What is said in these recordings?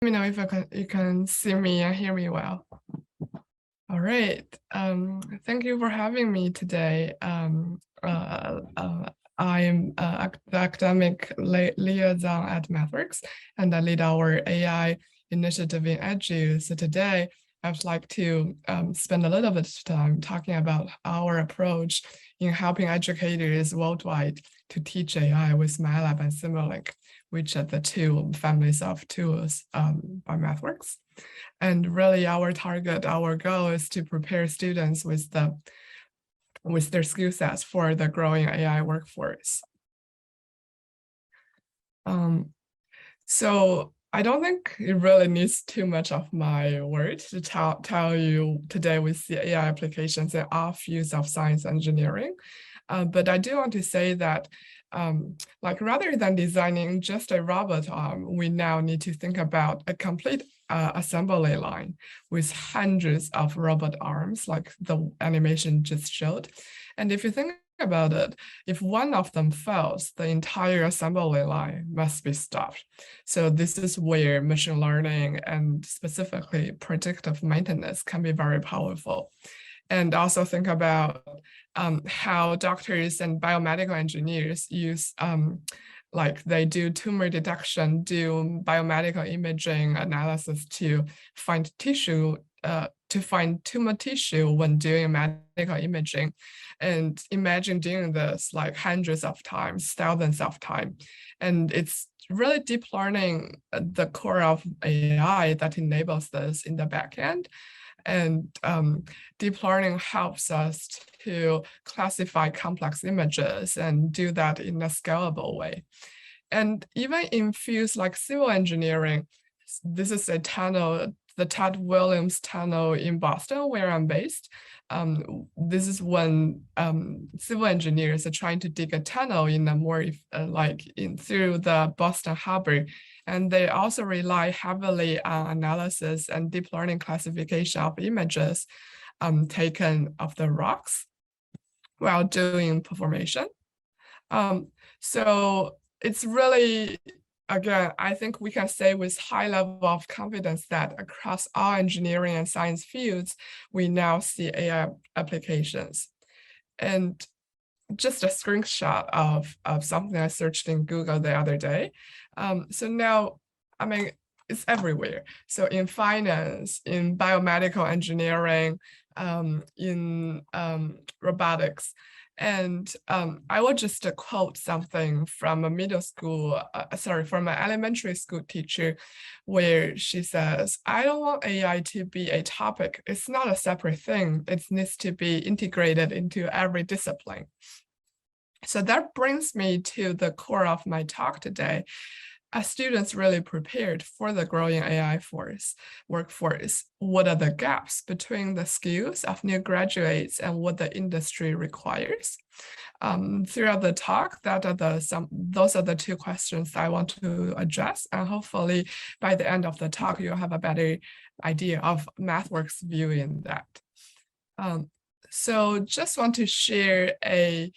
me know if you can see me and hear me well. All right. Thank you for having me today. I am the academic liaison at MathWorks, and I lead our AI initiative in Edu. So today, I would like to spend a little bit of time talking about our approach in helping educators worldwide to teach AI with MATLAB and Simulink, which are the two families of tools by MathWorks. And really our goal is to prepare students with their skill sets for the growing AI workforce. So I don't think it really needs too much of my words to tell you today we see AI applications in all fields of science and engineering. But I do want to say that rather than designing just a robot arm, we now need to think about a complete assembly line with hundreds of robot arms, like the animation just showed. And if you think about it, if one of them fails, the entire assembly line must be stopped. So this is where machine learning and specifically predictive maintenance can be very powerful. And also think about how doctors and biomedical engineers use they do tumor detection, do biomedical imaging analysis to find tumor tissue when doing medical imaging. And imagine doing this like hundreds of times, thousands of times. And it's really deep learning the core of AI that enables this in the backend. And deep learning helps us to classify complex images and do that in a scalable way. And even in fields like civil engineering, this is a tunnel, the Ted Williams Tunnel in Boston, where I'm based. This is when civil engineers are trying to dig a tunnel in a more through the Boston Harbor. And they also rely heavily on analysis and deep learning classification of images taken of the rocks while doing performation. So it's really, again, I think we can say with high level of confidence that across all engineering and science fields, we now see AI applications. And just a screenshot of something I searched in Google the other day. So now, I mean, it's everywhere. So in finance, in biomedical engineering, in robotics. And I will just quote something from from an elementary school teacher, where she says, I don't want AI to be a topic. It's not a separate thing. It needs to be integrated into every discipline. So that brings me to the core of my talk today. Are students really prepared for the growing AI workforce? What are the gaps between the skills of new graduates and what the industry requires? Throughout the talk, those are the two questions I want to address, and hopefully by the end of the talk, you'll have a better idea of MathWorks' view in that. So just want to share a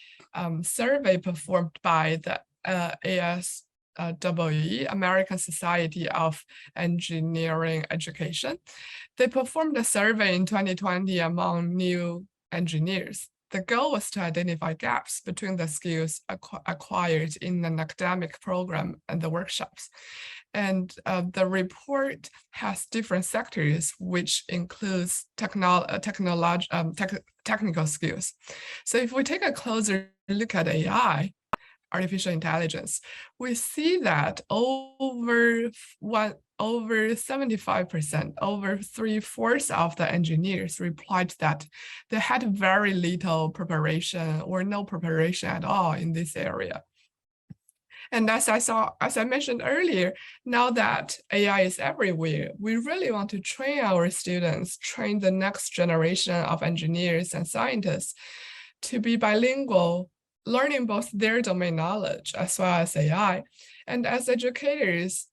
survey performed by the ASWE, American Society of Engineering Education. They performed a survey in 2020 among new engineers. The goal was to identify gaps between the skills acquired in an academic program and the workshops. And the report has different sectors, which includes technical skills. So if we take a closer look at AI, artificial intelligence, we see that over 75%, over 3/4 of the engineers replied that they had very little preparation or no preparation at all in this area. And as I mentioned earlier, now that AI is everywhere, we really want to train our students, train the next generation of engineers and scientists to be bilingual, learning both their domain knowledge as well as AI. And as educators,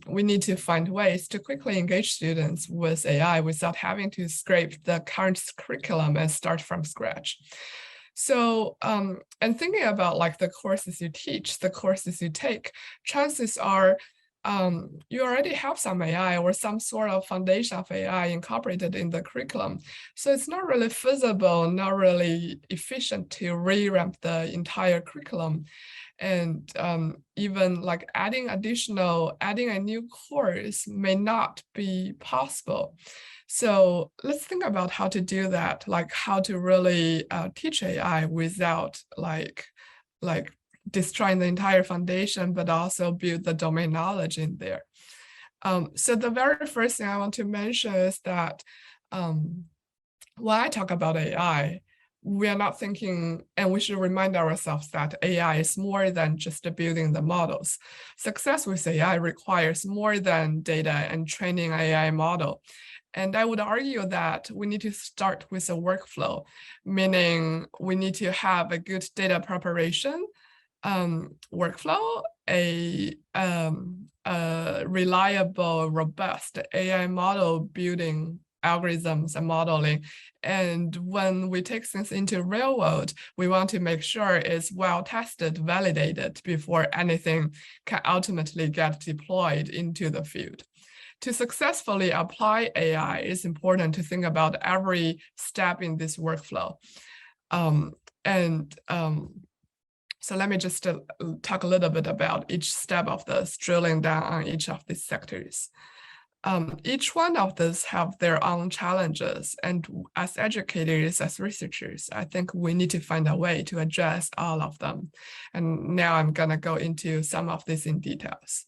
we need to find ways to quickly engage students with AI without having to scrape the current curriculum and start from scratch. So, and thinking about like the courses you teach, the courses you take, chances are you already have some AI or some sort of foundation of AI incorporated in the curriculum. So it's not really feasible, not really efficient to revamp the entire curriculum. And even like adding a new course may not be possible. So let's think about how to do that, like how to really teach AI without like destroying the entire foundation, but also build the domain knowledge in there. So the very first thing I want to mention is that when I talk about AI, we are not thinking, and we should remind ourselves that AI is more than just building the models. Success with AI requires more than data and training AI model. And I would argue that we need to start with a workflow, meaning we need to have a good data preparation workflow, a reliable, robust AI model building algorithms and modeling. And when we take things into real world, we want to make sure it's well tested, validated before anything can ultimately get deployed into the field. To successfully apply AI, it's important to think about every step in this workflow. So let me just talk a little bit about each step of this, drilling down on each of these sectors. Each one of these have their own challenges, and as educators, as researchers, I think we need to find a way to address all of them. And now I'm gonna go into some of these in details.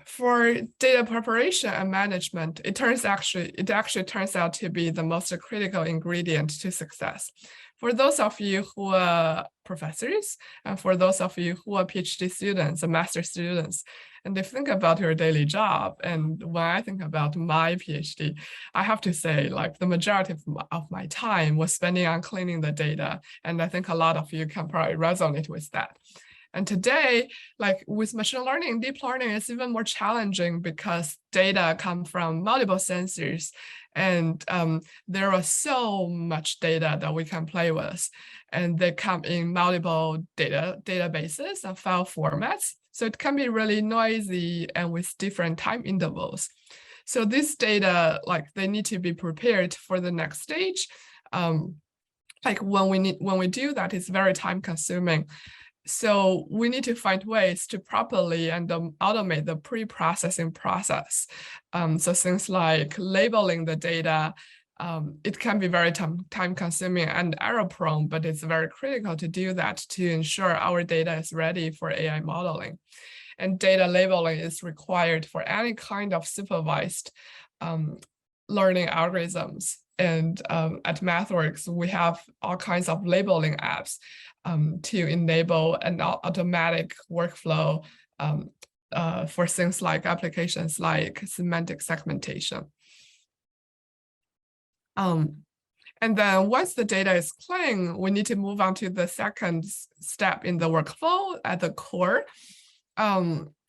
For data preparation and management, it actually turns out to be the most critical ingredient to success. For those of you who are professors, and for those of you who are PhD students and master students, and if you think about your daily job, and when I think about my PhD, I have to say, like, the majority of my time was spending on cleaning the data, and I think a lot of you can probably resonate with that. And today, like with machine learning, deep learning is even more challenging because data come from multiple sensors, and there are so much data that we can play with, and they come in multiple databases and file formats. So it can be really noisy and with different time intervals. So this data, like, they need to be prepared for the next stage. Like when we do that, it's very time consuming. So we need to find ways to properly and automate the pre-processing process. So things like labeling the data, it can be very time consuming and error prone, but it's very critical to do that to ensure our data is ready for AI modeling. And data labeling is required for any kind of supervised learning algorithms. And at MathWorks, we have all kinds of labeling apps to enable an automatic workflow for things like applications like semantic segmentation. And then once the data is clean, we need to move on to the second step in the workflow at the core.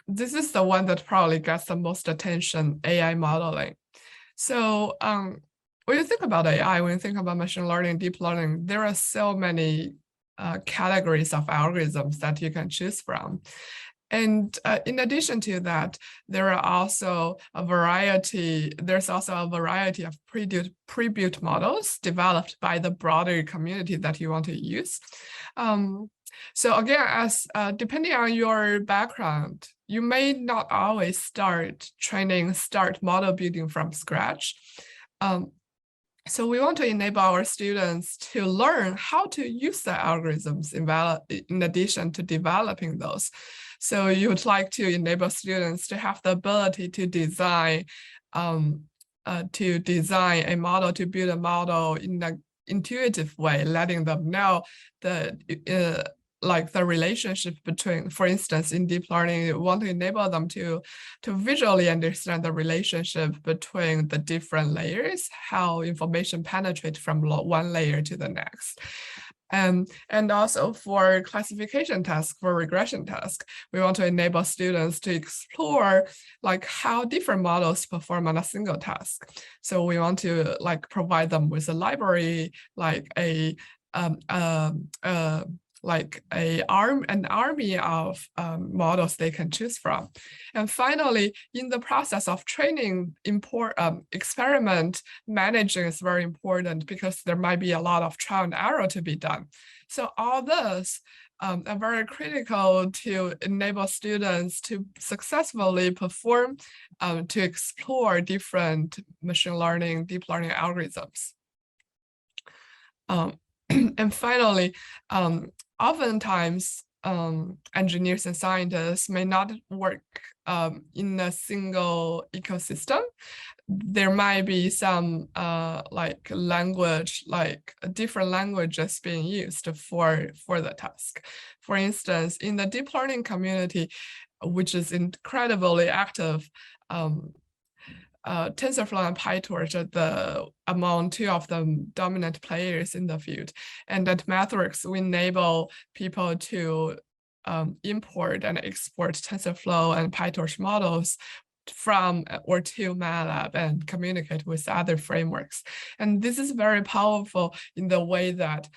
This is the one that probably gets the most attention, AI modeling. So when you think about AI, when you think about machine learning, deep learning, there are so many categories of algorithms that you can choose from. And in addition to that, there's also a variety of pre-built models developed by the broader community that you want to use. So again, depending on your background, you may not always start model building from scratch. So we want to enable our students to learn how to use the algorithms in addition to developing those. So you would like to enable students to have the ability to design a model, to build a model in an intuitive way, letting them know like the relationship between, for instance, in deep learning, you want to enable them to visually understand the relationship between the different layers, how information penetrates from one layer to the next. And also for classification tasks, for regression tasks, we want to enable students to explore like how different models perform on a single task. So we want to like provide them with a library, like like an army of models they can choose from. And finally, in the process of training, experiment managing is very important because there might be a lot of trial and error to be done. So all this are very critical to enable students to successfully perform, to explore different machine learning, deep learning algorithms. And finally, oftentimes engineers and scientists may not work in a single ecosystem. There might be some like different languages being used for the task. For instance, in the deep learning community, which is incredibly active, TensorFlow and PyTorch are among two of the dominant players in the field. And at Mathworks, we enable people to import and export TensorFlow and PyTorch models from or to MATLAB and communicate with other frameworks. And this is very powerful in the way that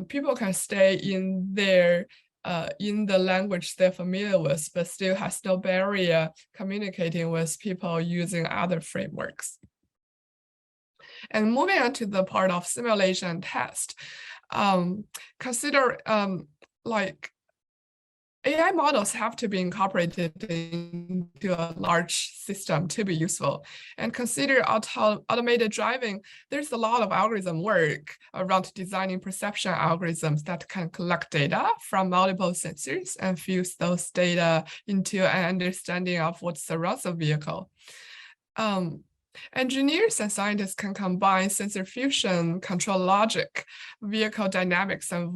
people can stay in the language they're familiar with, but still has no barrier communicating with people using other frameworks. And moving on to the part of simulation and test, consider like AI models have to be incorporated into a large system to be useful. And consider automated driving. There's a lot of algorithm work around designing perception algorithms that can collect data from multiple sensors and fuse those data into an understanding of what surrounds a vehicle. Engineers and scientists can combine sensor fusion, control logic, vehicle dynamics, and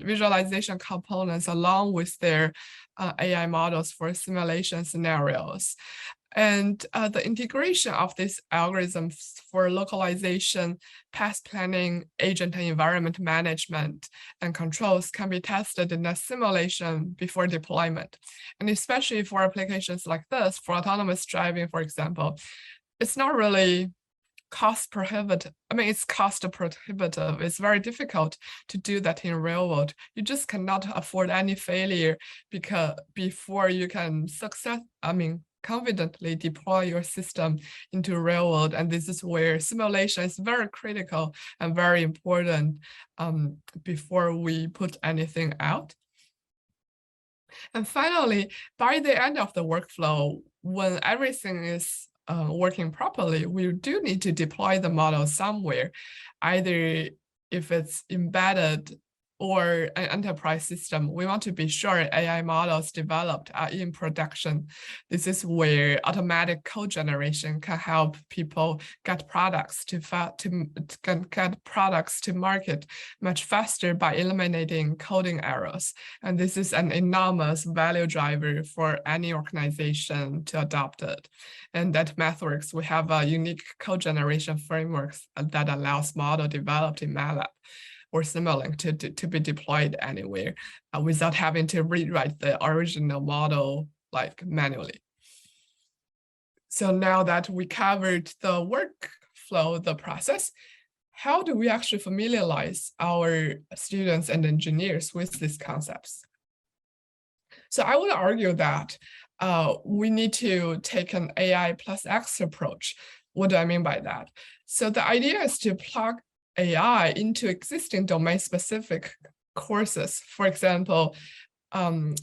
visualization components along with their AI models for simulation scenarios. And the integration of these algorithms for localization, path planning, agent and environment management, and controls can be tested in a simulation before deployment. And especially for applications like this, for autonomous driving, for example, it's not really cost prohibitive. I mean, it's cost prohibitive. It's very difficult to do that in real world. You just cannot afford any failure before you can confidently deploy your system into real world. And this is where simulation is very critical and very important before we put anything out. And finally, by the end of the workflow, when everything is working properly, we do need to deploy the model somewhere, either if it's embedded or an enterprise system. We want to be sure AI models developed are in production. This is where automatic code generation can help people get products to market much faster by eliminating coding errors. And this is an enormous value driver for any organization to adopt it. And at Mathworks, we have a unique code generation framework that allows model developed in MATLAB or Simulink to be deployed anywhere without having to rewrite the original model like manually. So now that we covered the workflow, the process, how do we actually familiarize our students and engineers with these concepts? So I would argue that we need to take an AI plus X approach. What do I mean by that? So the idea is to plug AI into existing domain-specific courses. For example,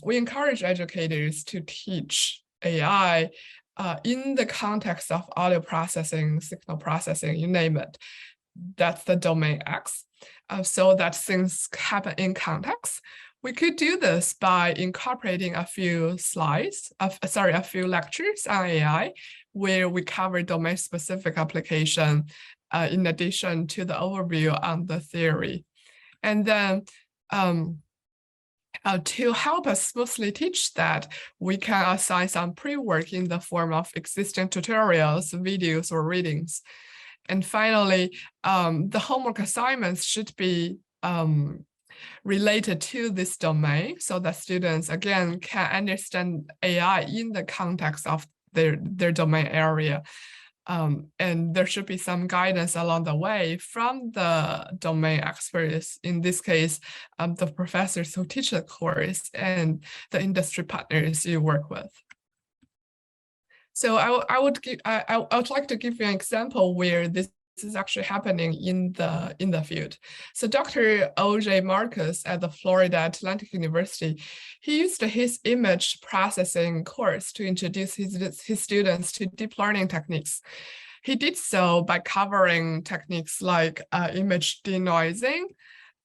we encourage educators to teach AI in the context of audio processing, signal processing, you name it. That's the domain X, so that things happen in context. We could do this by incorporating a few a few lectures on AI, where we cover domain-specific application in addition to the overview on the theory. And then to help us smoothly teach that, we can assign some pre-work in the form of existing tutorials, videos, or readings. And finally, the homework assignments should be related to this domain so that students, again, can understand AI in the context of their domain area. And there should be some guidance along the way from the domain experts, in this case, the professors who teach the course and the industry partners you work with. So I would like to give you an example where this is actually happening in the field. So Dr. O.J. Marcus at the Florida Atlantic University, he used his image processing course to introduce his students to deep learning techniques. He did so by covering techniques like image denoising,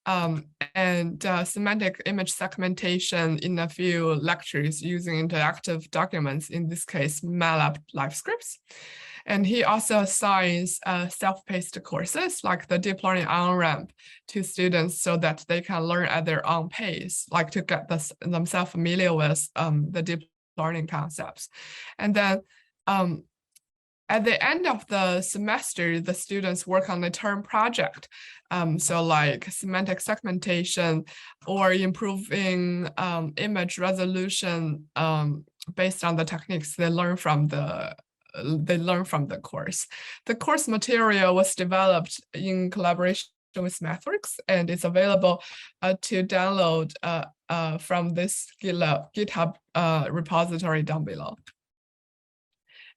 and semantic image segmentation in a few lectures using interactive documents, in this case, MATLAB live scripts. And he also assigns self-paced courses like the deep learning on-ramp to students so that they can learn at their own pace, like to get themselves familiar with the deep learning concepts. And then at the end of the semester, the students work on a term project. So like semantic segmentation or improving image resolution based on the techniques they learn from the course. The course material was developed in collaboration with MathWorks, and it's available to download from this GitHub repository down below.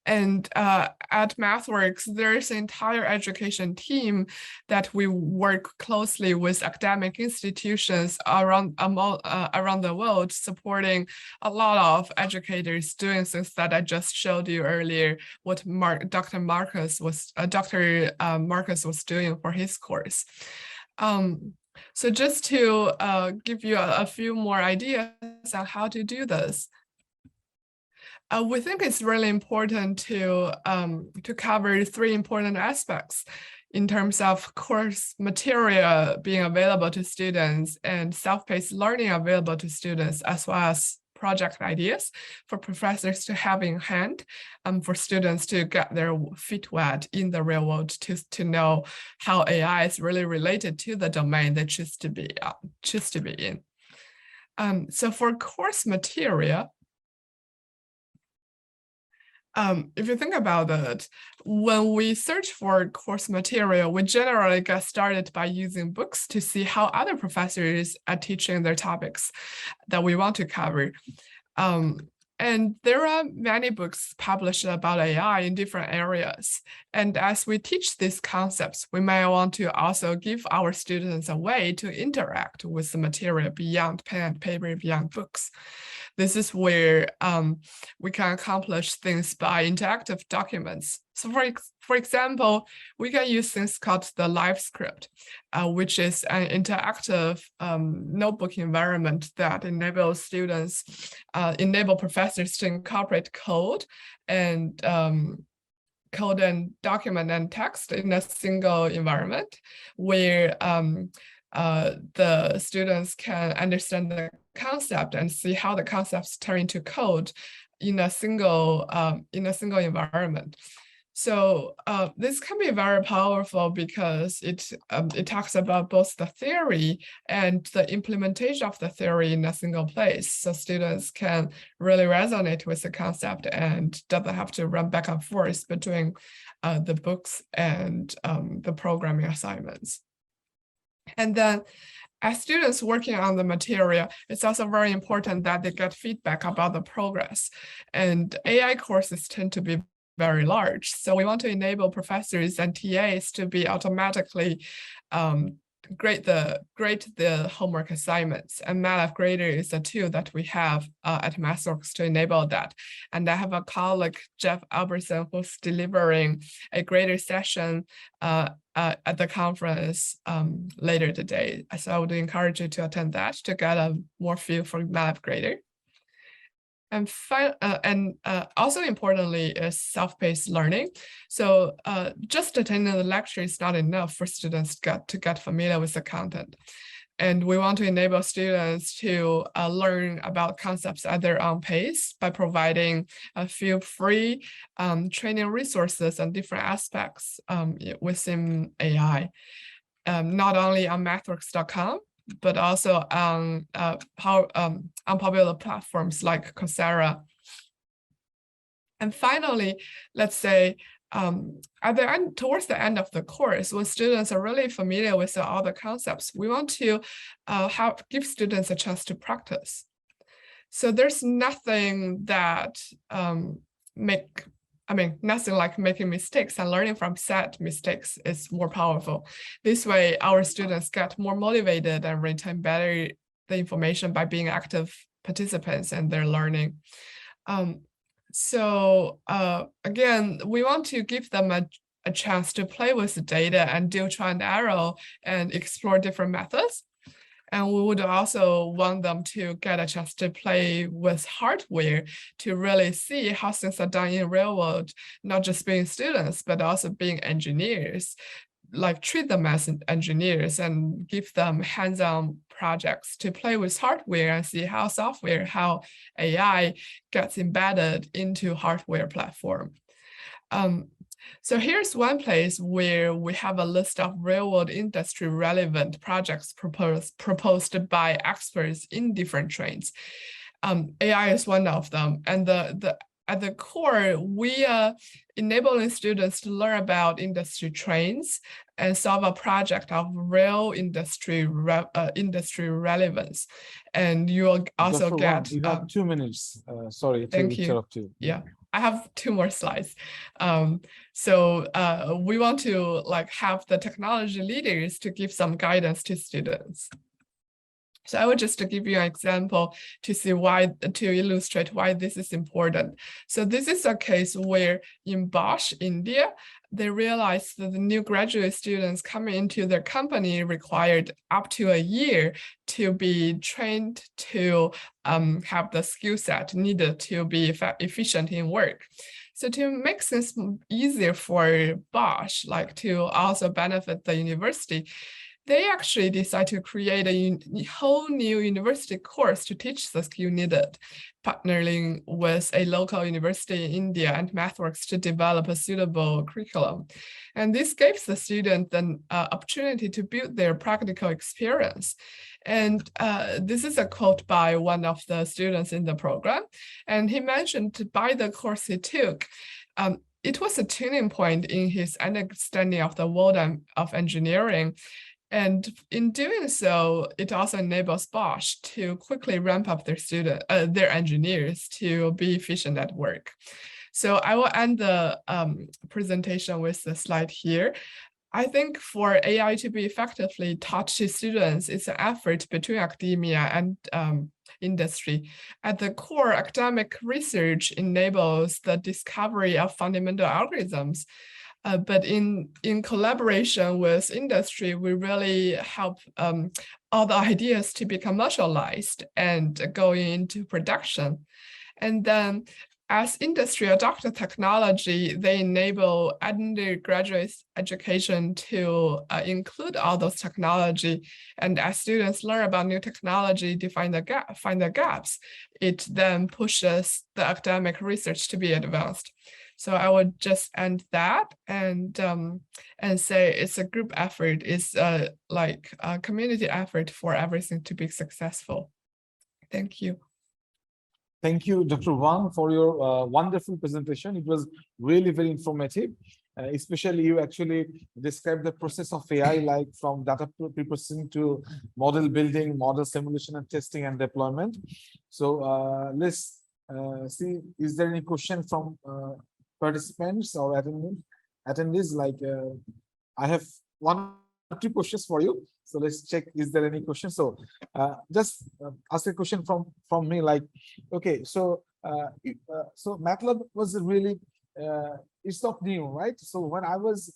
And at MathWorks, there's an entire education team that we work closely with academic institutions around the world, supporting a lot of educators doing things that I just showed you earlier, what Dr. Marcus was doing for his course. So just to give you a few more ideas on how to do this. We think it's really important to cover three important aspects in terms of course material being available to students and self-paced learning available to students, as well as project ideas for professors to have in hand, for students to get their feet wet in the real world, to know how AI is really related to the domain they choose to be in. So for course material, if you think about it, when we search for course material, we generally get started by using books to see how other professors are teaching their topics that we want to cover. And there are many books published about AI in different areas. And as we teach these concepts, we may want to also give our students a way to interact with the material beyond pen and paper, beyond books. This is where we can accomplish things by interactive documents. So for example, we can use things called the Live Script, which is an interactive notebook environment that enables professors to incorporate code and document and text in a single environment, where the students can understand the concept and see how the concepts turn into code in a single environment. So this can be very powerful because it talks about both the theory and the implementation of the theory in a single place. So students can really resonate with the concept and doesn't have to run back and forth between the books and the programming assignments. And then as students working on the material, it's also very important that they get feedback about the progress. And AI courses tend to be very large. So we want to enable professors and TAs to be automatically grade the homework assignments. And MATLAB Grader is a tool that we have at MathWorks to enable that. And I have a colleague, Jeff Albertson, who's delivering a grader session at the conference later today. So I would encourage you to attend that to get a more feel for MATLAB Grader. And also importantly is self-paced learning. So just attending the lecture is not enough for students to get familiar with the content. And we want to enable students to learn about concepts at their own pace by providing a few free training resources on different aspects within AI, not only on mathworks.com, but also on popular platforms like Coursera. And finally, let's say at the end, towards the end of the course, when students are really familiar with all the concepts, we want to give students a chance to practice. So there's nothing that nothing like making mistakes, and learning from said mistakes is more powerful. This way, our students get more motivated and retain better the information by being active participants in their learning. So again, we want to give them a chance to play with the data and do trial and error and explore different methods. And we would also want them to get a chance to play with hardware to really see how things are done in real world, not just being students, but also being engineers, like treat them as engineers and give them hands-on projects to play with hardware and see how software, how AI gets embedded into hardware platform. So here's one place where we have a list of real-world industry relevant projects proposed by experts in different trades. AI is one of them, and at the core, we are enabling students to learn about industry trends and solve a project of real industry relevance. And you will also Dr. get. Wang, you have 2 minutes. Sorry to interrupt you. Yeah. I have 2 more slides. So we want to have the technology leaders to give some guidance to students. So I will just give you an example to see to illustrate why this is important. So this is a case where in Bosch, India, they realized that the new graduate students coming into their company required up to a year to be trained to have the skill set needed to be efficient in work. So to make things easier for Bosch, to also benefit the university, they actually decide to create a whole new university course to teach the skill needed, partnering with a local university in India and MathWorks to develop a suitable curriculum. And this gives the student an opportunity to build their practical experience. And this is a quote by one of the students in the program. And he mentioned by the course he took, it was a turning point in his understanding of the world of engineering. And in doing so, it also enables Bosch to quickly ramp up their engineers to be efficient at work. So I will end the presentation with the slide here. I think for AI to be effectively taught to students, it's an effort between academia and industry. At the core, academic research enables the discovery of fundamental algorithms. But in collaboration with industry, we really help all the ideas to be commercialized and go into production. And then as industry adopt the technology, they enable undergraduate education to include all those technology. And as students learn about new technology, find the gaps, it then pushes the academic research to be advanced. So I would just end that and say it's a group effort. It's like a community effort for everything to be successful. Thank you. Thank you, Dr. Wang, for your wonderful presentation. It was really very informative. Especially you actually described the process of AI, like from data pre-processing to model building, model simulation and testing and deployment. So let's see, is there any question from participants or attendees? I have 1 or 2 questions for you. So let's check, is there any question? So just ask a question from me, okay, so so MATLAB was really it's not new, right? So when I was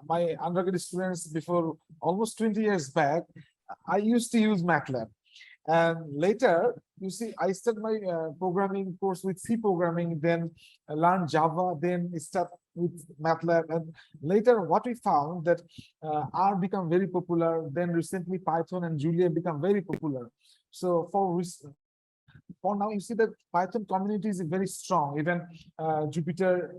my undergraduate students before almost 20 years back, I used to use MATLAB. And later, you see, I started my programming course with C programming, then I learned Java, then start with MATLAB. And later, what we found that R become very popular. Then recently, Python and Julia become very popular. So for now, you see that Python community is very strong. Even Jupyter,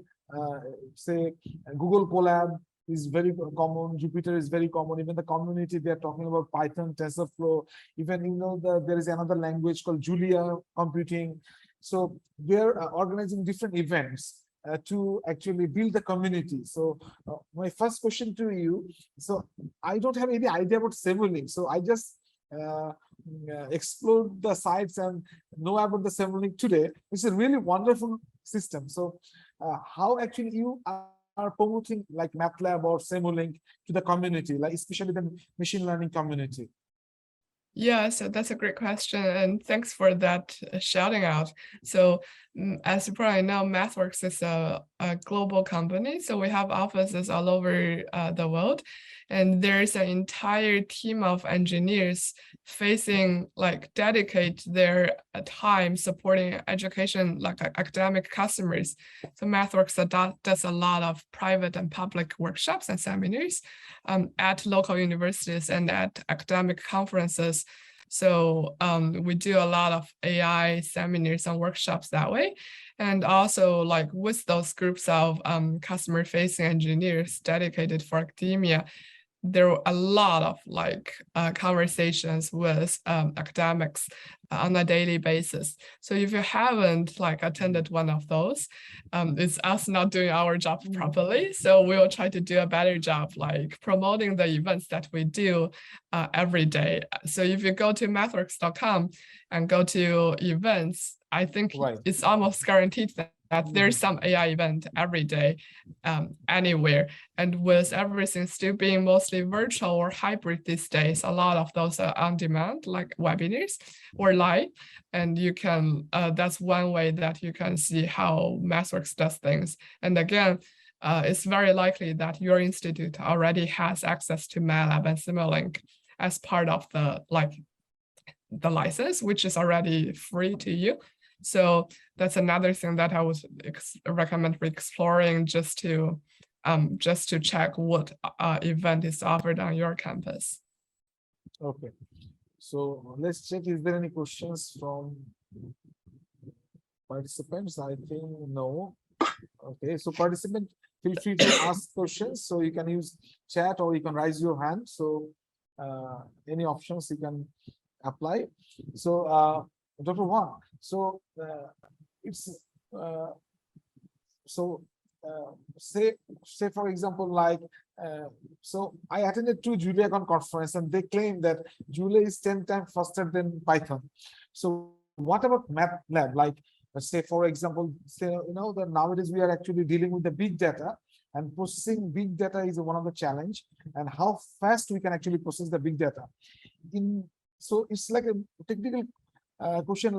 say Google Colab is very common. Jupyter is very common. Even the community, they are talking about Python, TensorFlow. Even there is another language called Julia computing. So they're organizing different events. to actually build the community. So my first question to you, so I don't have any idea about Simulink, so I just explored the sites and know about the Simulink today. It's a really wonderful system. So how actually you are promoting like MATLAB or Simulink to the community, like especially the machine learning community? Yeah, so that's a great question, and thanks for that shouting out. So, as you probably know, MathWorks is a global company, so we have offices all over the world, and there's an entire team of engineers facing dedicate their time supporting education, like academic customers. So MathWorks does a lot of private and public workshops and seminars at local universities and at academic conferences. So we do a lot of AI seminars and workshops that way. And also like with those groups of customer facing engineers dedicated for academia, there were a lot of conversations with academics on a daily basis. So if you haven't attended one of those, it's us not doing our job properly. So we'll try to do a better job promoting the events that we do every day. So if you go to mathworks.com and go to events, I think it's almost guaranteed that there's some AI event every day, anywhere. And with everything still being mostly virtual or hybrid these days, a lot of those are on demand, like webinars or live. And you can, that's one way that you can see how MathWorks does things. And again, it's very likely that your institute already has access to MATLAB and Simulink as part of the license, which is already free to you. So that's another thing that I would recommend exploring just to check what event is offered on your campus. Okay, so let's check, is there any questions from participants? I think no. Okay, so participant, feel free to ask questions. So you can use chat or you can raise your hand. So any options you can apply. So Dr. Wang, so it's say for example, so I attended to JuliaCon conference and they claim that Julia is 10 times faster than Python. So what about MATLAB? Like, let's say for example, that nowadays we are actually dealing with the big data, and processing big data is one of the challenge, and how fast we can actually process the big data. So it's like a technical question,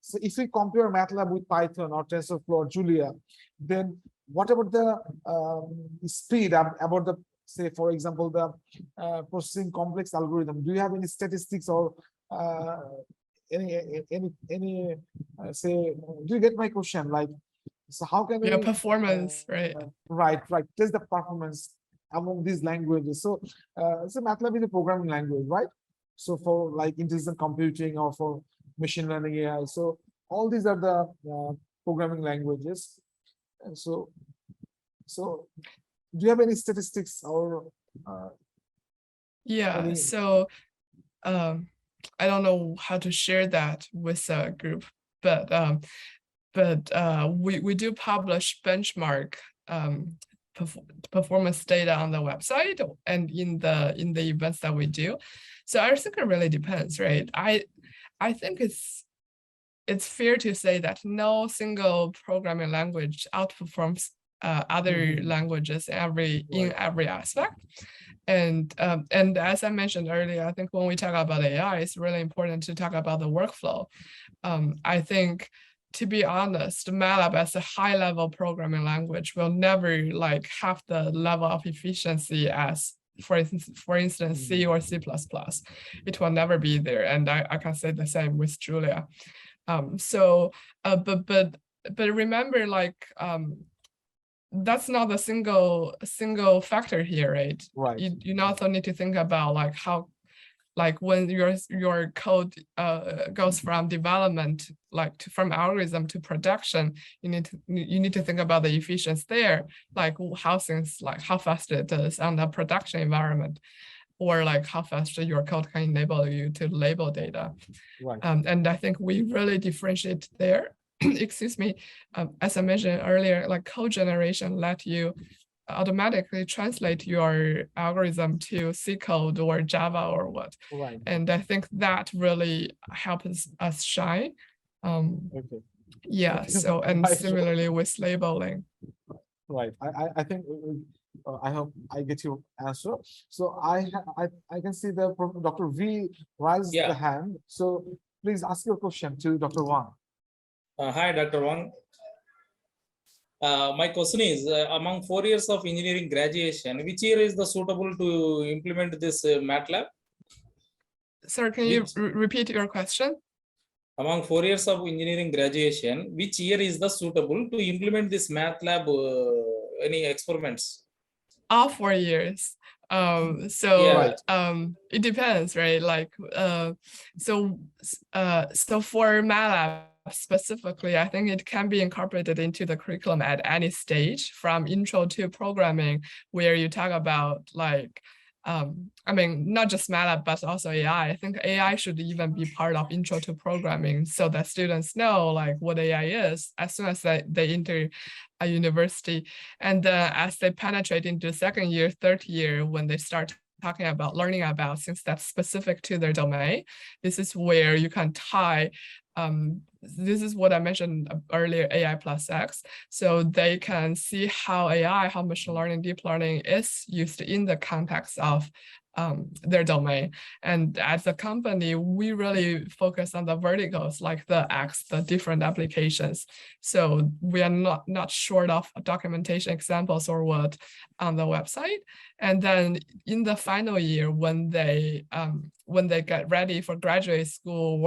so if we compare MATLAB with Python or TensorFlow or Julia, then what about the speed, about the, say for example, the processing complex algorithm? Do you have any statistics or any say, do you get my question? Like, so how can we performance, right? Right, test the performance among these languages? So MATLAB is a programming language, right? So for intelligent computing or for machine learning AI, so all these are the programming languages. And so do you have any statistics or yeah, so I don't know how to share that with a group, but we do publish benchmark performance data on the website and in the events that we do. So I think it really depends, right? I think it's fair to say that no single programming language outperforms other languages in every aspect. And as I mentioned earlier, I think when we talk about AI, it's really important to talk about the workflow. I think, to be honest, MATLAB as a high-level programming language will never have the level of efficiency as, for instance, C or C++. It will never be there, and I can say the same with Julia. But remember, that's not a single factor here, right? Right. You also need to think about how, when your code goes from development, from algorithm to production, you need to think about the efficiency there, how fast it is on the production environment, or how fast your code can enable you to label data. Right. And I think we really differentiate there. excuse me, as I mentioned earlier, like code generation let you automatically translate your algorithm to C code or Java or what. Right. And I think that really helps us shine. Okay. Yeah, Okay. so and Right. similarly with labeling. Right. I think I hope I get your answer. So I can see the Dr. V raised Yeah. the hand. So please ask your question to Dr. Wang. Hi, Dr. Wang. My question is, among 4 years of engineering graduation, which year is the suitable to implement this MATLAB? Sir, can you Which- repeat your question? Among 4 years of engineering graduation, which year is the suitable to implement this MATLAB, any experiments? All 4 years. So Yeah. it depends, right? Like so for MATLAB specifically, I think it can be incorporated into the curriculum at any stage, from intro to programming, where you talk about like I mean, not just MATLAB, but also AI. I think AI should even be part of intro to programming, so that students know like what AI is as soon as they enter a university. And as they penetrate into second year, third year, when they start talking about learning about things that's specific to their domain, this is where you can tie this is what I mentioned earlier, AI plus X. So they can see how AI, how machine learning, deep learning is used in the context of their domain. And as a company, we really focus on the verticals, like the X, the different applications. So we are not short of documentation examples or what on the website. And then in the final year, when they get ready for graduate school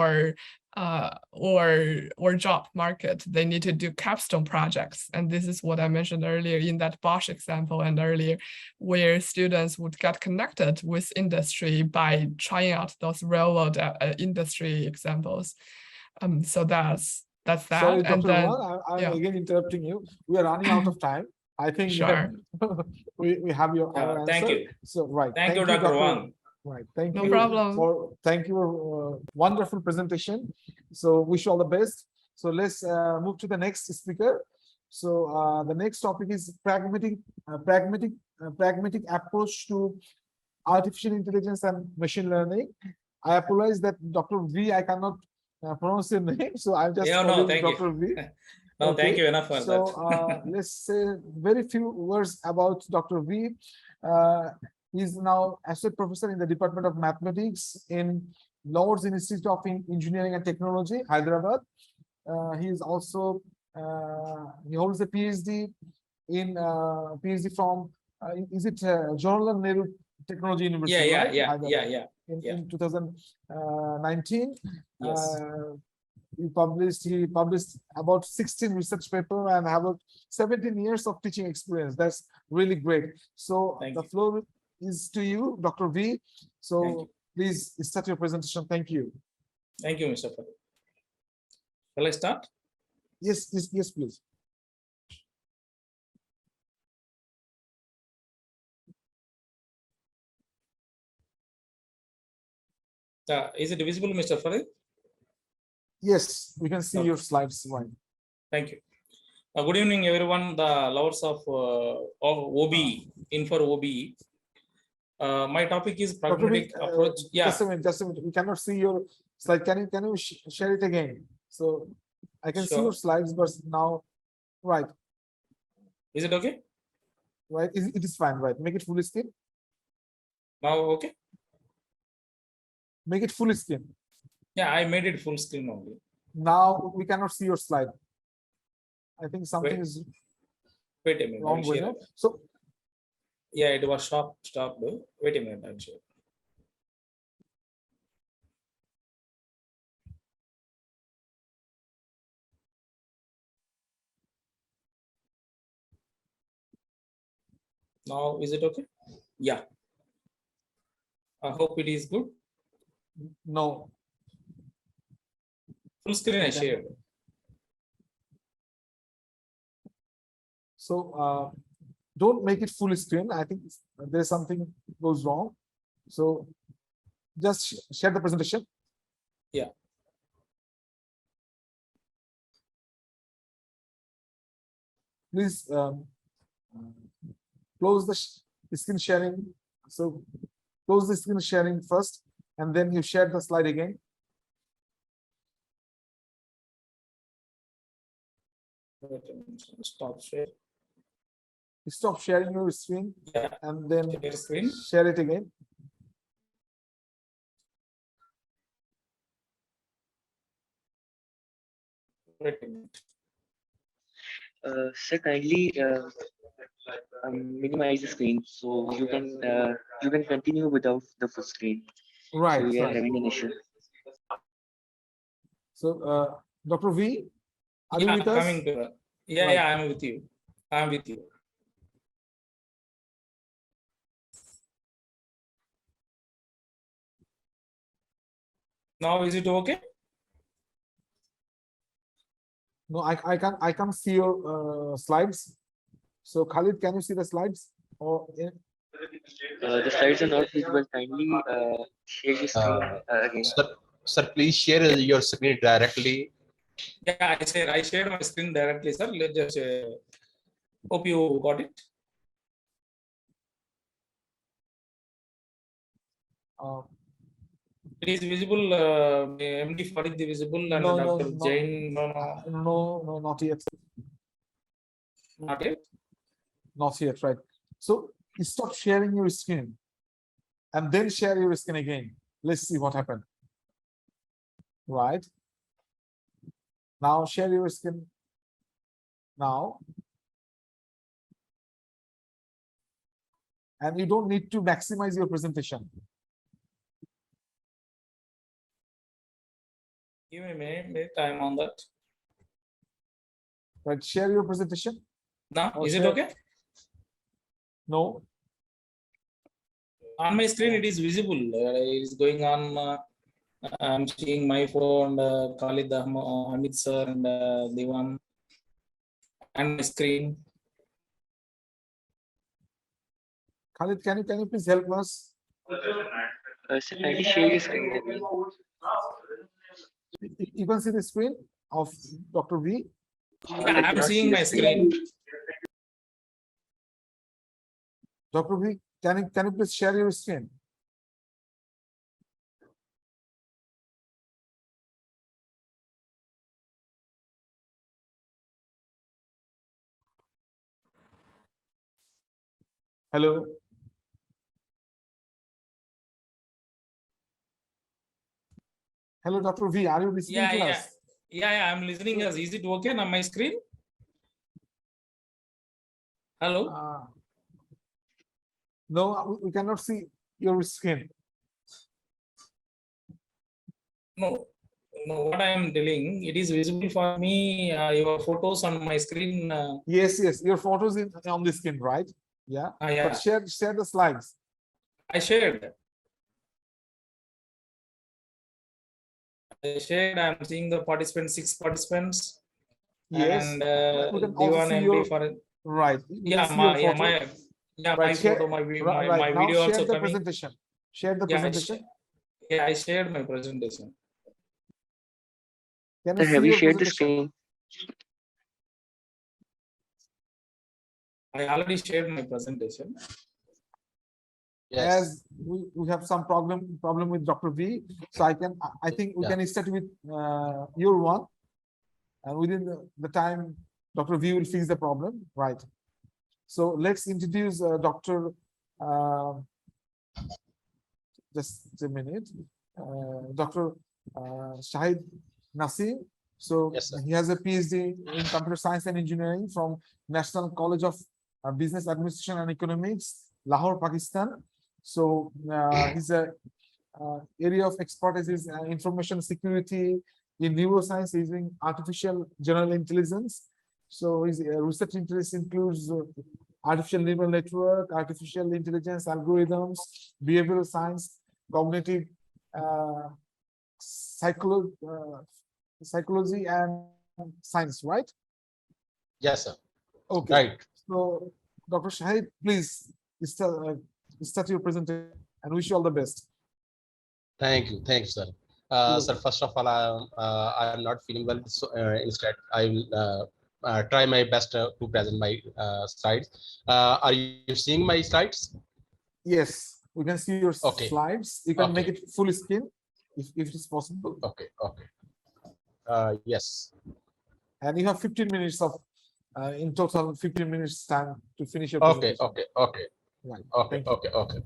or job market, they need to do capstone projects. And this is what I mentioned earlier in that Bosch example and earlier, where students would get connected with industry by trying out those real world industry examples. So that's that. Sorry, And Dr. then Wang, I'm yeah. again interrupting you. We are running out of time. I think Sure. we have your our Thank answer. you. So right. Thank you, Dr. Wang. Right. Thank No you problem. thank you for wonderful presentation. So wish you all the best. So let's move to the next speaker. So the next topic is pragmatic approach to artificial intelligence and machine learning. I apologize that Dr. V, I cannot pronounce your name, so I'll just Yeah, call no, you thank Dr. you. V. No, Okay. thank you enough for So that. let's say very few words about Dr. V. He's now associate professor in the Department of Mathematics in Lord's Institute of Engineering and Technology, Hyderabad. He is also he holds a PhD in from is it Jawaharlal Nehru Technology University? Yeah, right? yeah, Hyderabad. yeah. In 2019. Yes. He published about 16 research papers and about 17 years of teaching experience. That's really great. So Thank the you. floor is to you, Dr. V. Thank So you. please start your presentation. Thank you. Thank you, Mr. Farid. Shall I start? Yes, please. Is it visible, Mr. Farid? Yes, we can see Okay. your slides. Right. Thank you. Good evening, everyone. The lovers of OBE, Infor OBE. My topic is pragmatic approach. Yeah. Just a minute. We cannot see your slide. Can you share it again? So I can see Sure. your slides, but now, right, Is it okay? right. It is fine, right? Make it full screen. Now, okay. Make it full screen. Yeah, I made it full screen only. Now we cannot see your slide. I think something Wait. is Wait a minute. wrong I'll with share it. it. So Yeah, it was stopped. Wait a minute. I'll share. Now, is it okay? Yeah. I hope it is good. no, Full screen I Okay. shared. so don't make it full screen. I think there's something goes wrong. So just share the presentation. Yeah. please close the screen sharing. So close the screen sharing first, and then you share the slide again. Stop share. Stop sharing your screen Yeah. and then Share screen. share it again. Wait a minute. Sir, kindly minimize the screen so you can continue without the full screen. Right. So we are right. having an issue. So, Dr. V, are you Yeah, with us? coming to that. Yeah, Right. yeah, I'm with you. I'm with you. Now is it okay? No, I can't see your slides. So Khalid, can you see the slides? Or The slides are not visible. Kindly share your screen again. Sir, please share your screen directly. Yeah, I shared my screen directly, sir. Let's just hope you got it. It is visible. MD Farid visible and No, Dr. no, Jain. No, no, not yet. not yet. Not yet, right? So stop sharing your screen and then share your screen again. Let's see what happened. Right. Now share your screen. Now. And you don't need to maximize your presentation. Give me a minute. I'm on that. Right. Share your presentation. Now, Oh, is it share. okay? No. On my screen, it is visible. It is going on. I'm seeing my phone, Khalid Hamid sir, and Diwan, and my screen. Khalid, can you please help us? Sir, kindly share your screen again. You can see the screen of Dr. V. Yeah, I'm seeing my screen. Dr. V, can you please share your screen? Hello. Hello, Dr. V. Are you listening Yeah, to yeah. us? Yeah, I'm listening. Is it okay on my screen? Hello? No, we cannot see your screen. No. No, what I am telling, it is visible for me, your photos on my screen. Yes, your photos on the screen, right? Yeah. Yeah. But share the slides. I shared. I'm seeing the participants, 6 participants. Yes. And We can also Diwan see MD your, for right. yeah, my my photo, my right. video Now also share the coming. presentation. Share the Yeah, presentation. I shared my presentation. Can Sir, you see have you your shared the presentation? screen? I already shared my presentation. Yes. As we have some problem with Dr. V, so I think we can start with your one, and within the time Dr. V will fix the problem, right? So let's introduce Dr. Just a minute, Dr. Shahid Naseem. So Yes, sir. he has a PhD in computer science and engineering from National College of Business Administration and Economics, Lahore, Pakistan. So his area of expertise is information security in neuroscience using artificial general intelligence. So his research interest includes artificial neural network, artificial intelligence algorithms, behavioral science, cognitive psychology and science, right? Yes, sir. Okay. Right. So, Dr. Shahid, please start your presentation and wish you all the best. Thank you, sir. Sir, first of all, I am not feeling well, so instead I will try my best to present my slides. Are you seeing my slides? Yes, we can see your Okay. slides. You can make Okay. it full screen if it is possible. Okay. Okay. Yes. And you have 15 minutes of, in total, 15 minutes time to finish your Okay. presentation. Okay. Okay. Right. Okay. Thank you. Okay. Okay.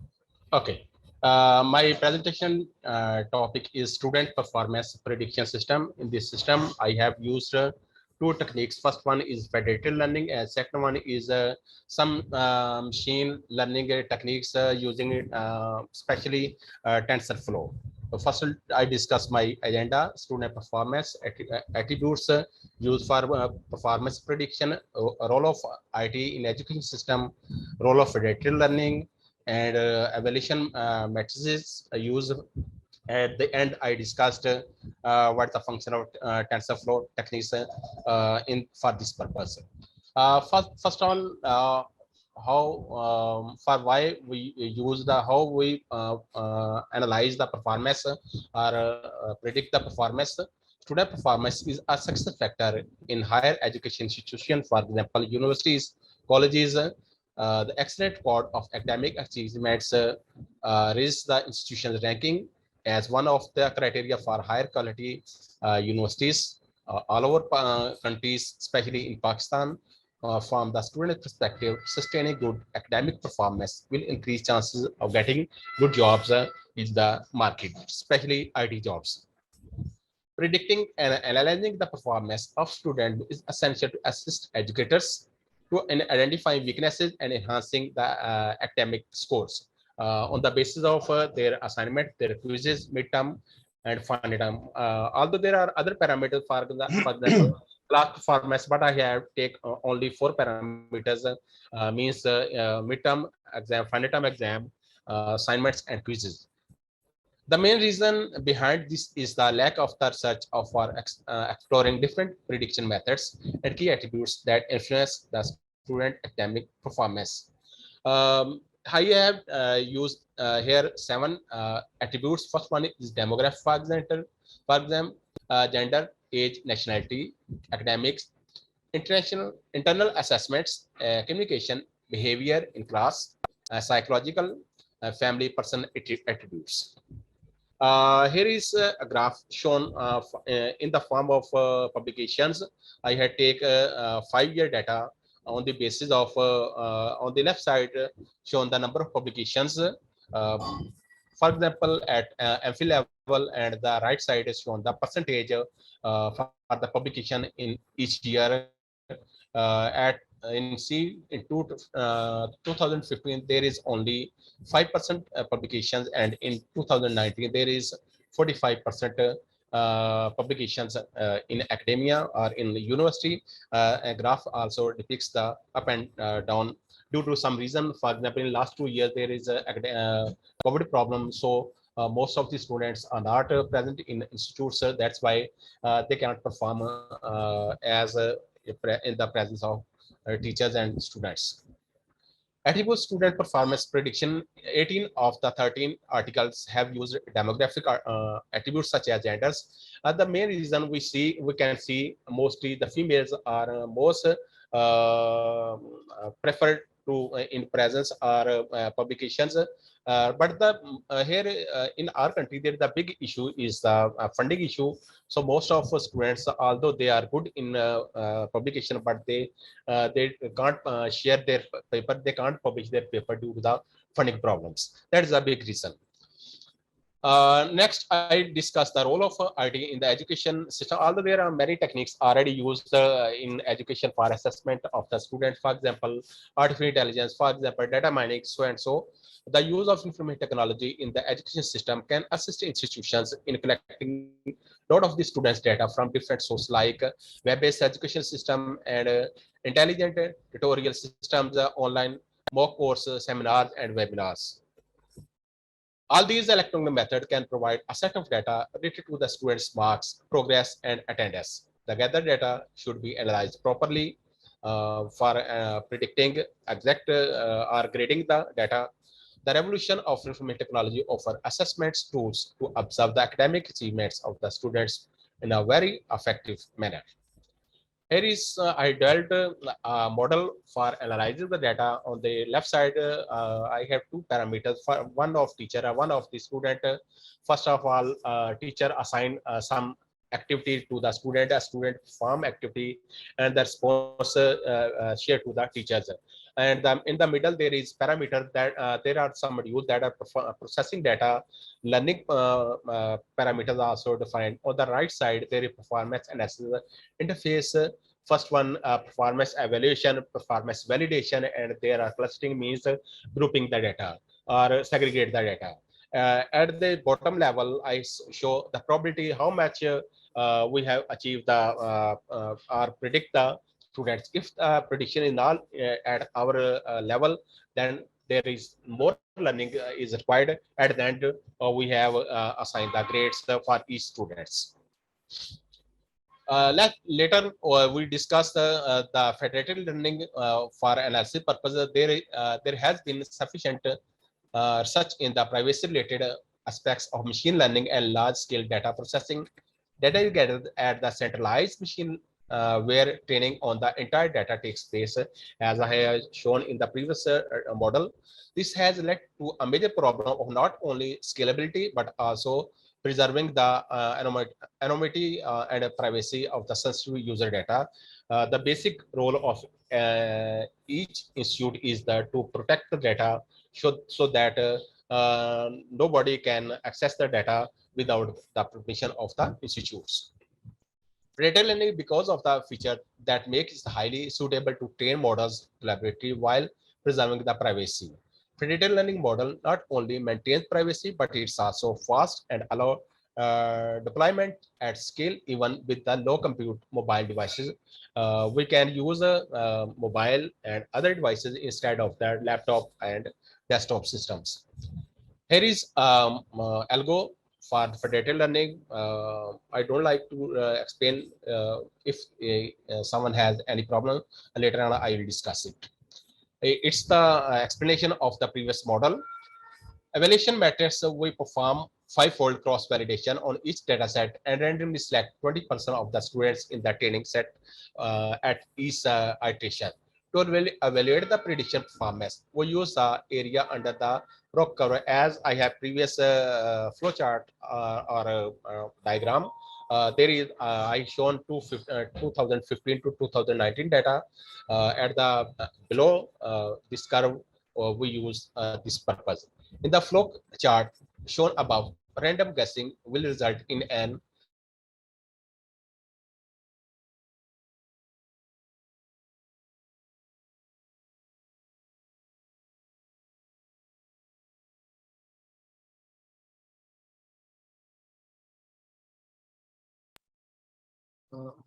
Okay. My presentation topic is student performance prediction system. In this system, I have used two techniques. First one is federated learning, and second one is some machine learning techniques using especially TensorFlow. So first, I discuss my agenda: student performance attributes used for performance prediction, role of IT in education system, role of federated learning, and evaluation matrices used. At the end, I discussed what the function of TensorFlow techniques in for this purpose. First on how for why we use the how we analyze the performance or predict the performance. Student performance is a success factor in higher education institutions, for example, universities, colleges. The excellent record of academic achievements raise the institution's ranking as one of the criteria for higher quality universities all over countries, especially in Pakistan. From the student perspective, sustaining good academic performance will increase chances of getting good jobs in the market, especially IT jobs. Predicting and analyzing the performance of students is essential to assist educators to identify weaknesses and enhancing the academic scores on the basis of their assignment, their quizzes, midterm, and final term. Although there are other parameters, for example, class performance, but I have take only 4 parameters, means midterm exam, final term exam, assignments, and quizzes. The main reason behind this is the lack of the research of exploring different prediction methods and key attributes that influence the student academic performance. I have used here 7 attributes. First one is demographic, for example, gender, age, nationality, academics, internal assessments, communication, behavior in class, psychological, family, person attributes. Here is a graph shown in the form of publications. I had take 5-year data on the basis of on the left side shown the number of publications. For example, at MPhil level, and the right side is shown the percentage for the publication in each year. At in C in 2015 there is only 5% publications, and in 2019 there is 45% publications in academia or in the university. A graph also depicts the up and down due to some reason. For example, in last 2 years there is a COVID problem, so most of the students are not present in institutes. That's why they cannot perform as in the presence of teachers and students. Attribute student performance prediction: 18 of the 13 articles have used demographic attributes such as genders. The main reason we can see mostly the females are most preferred to in presence or publications. But the here in our country there is a big issue is the funding issue. So most of students, although they are good in publication, but they can't share their paper, they can't publish their paper due to the funding problems. That is a big reason. Next, I discuss the role of IT in the education system. Although there are many techniques already used in education for assessment of the student, for example, artificial intelligence, for example, data mining, so and so. The use of information technology in the education system can assist institutions in collecting a lot of the students' data from different sources like web-based education system and intelligent tutorial systems, online mock courses, seminars, and webinars. All these electronic methods can provide a set of data related to the student's marks, progress, and attendance. The gathered data should be analyzed properly for predicting exact or grading the data. The revolution of information technology offers assessments tools to observe the academic achievements of the students in a very effective manner. Here is I dealt a model for analyzing the data. On the left side, I have two parameters for one of teacher and one of the student. First of all, teacher assign some activity to the student, a student perform activity, and the response share to the teachers. And in the middle, there is parameter that there are some modules that are processing data. Learning parameters are also defined. On the right side, there is performance analysis interface. First one, performance evaluation, performance validation, and there are clustering means grouping the data or segregate the data. At the bottom level, I show the probability how much we have achieved the or predict the students. If the prediction is null at our level, then there is more learning is required. At the end, we have assigned the grades for each students. Later, we discuss the federated learning for analysis purposes. There has been sufficient research in the privacy-related aspects of machine learning and large-scale data processing. Data is gathered at the centralized machine where training on the entire data takes place, as I have shown in the previous model. This has led to a major problem of not only scalability, but also preserving the anonymity and privacy of the sensitive user data. The basic role of each institute is that to protect the data so that nobody can access the data without the permission of the institutes. Predictive learning, because of the feature that makes it highly suitable to train models collaboratively while preserving the privacy. Predictive learning model not only maintains privacy, but it's also fast and allow deployment at scale even with the low compute mobile devices. We can use mobile and other devices instead of the laptop and desktop systems. Here is algo for data learning. I don't like to explain if someone has any problem. Later on, I will discuss it. It's the explanation of the previous model. Evaluation matrix, we perform five-fold cross-validation on each data set and randomly select 20% of the students in the training set at each iteration. To evaluate the prediction performance, we use the area under the rock cover as I have previous flowchart or diagram. There is I shown 2015 to 2019 data at the below this curve. We use this purpose. In the flow chart shown above, random guessing will result in an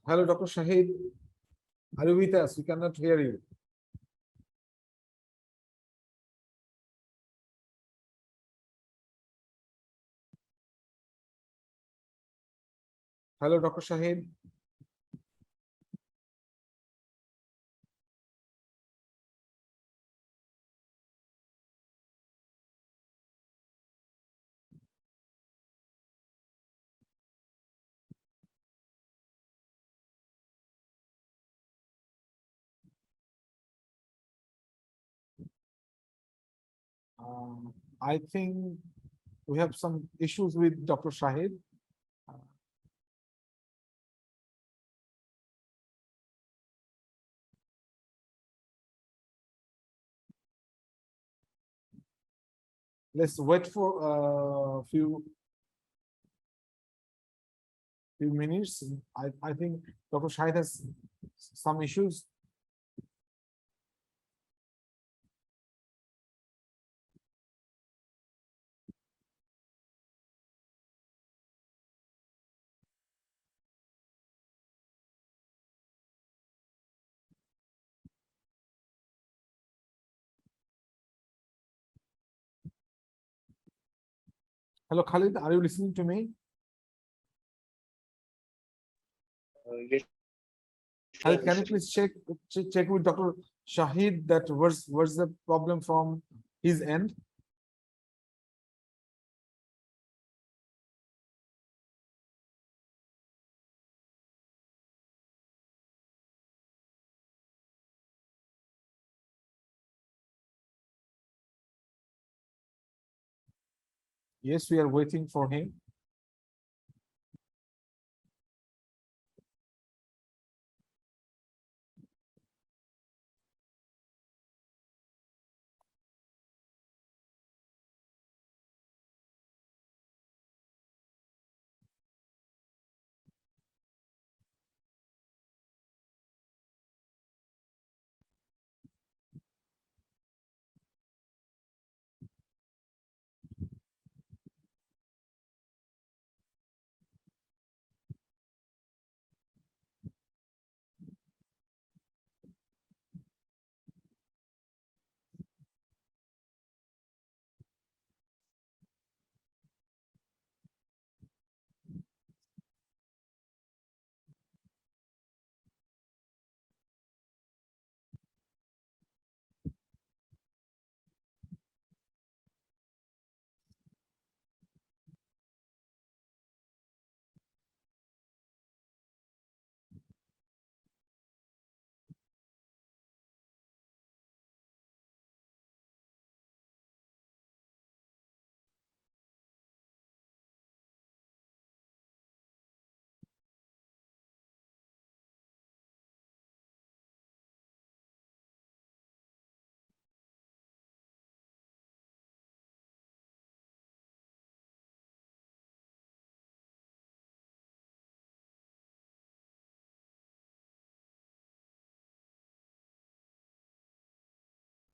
Hello, Dr. Shahid. Are you with us? We cannot hear you. Hello, Dr. Shahid. I think we have some issues with Dr. Shahid. Let's wait for a few minutes. I think Dr. Shahid has some issues. Hello, Khalid, are you listening to me? Yes, Khalid, can you please check with Dr. Shahid that where's the problem from his end? Yes, we are waiting for him.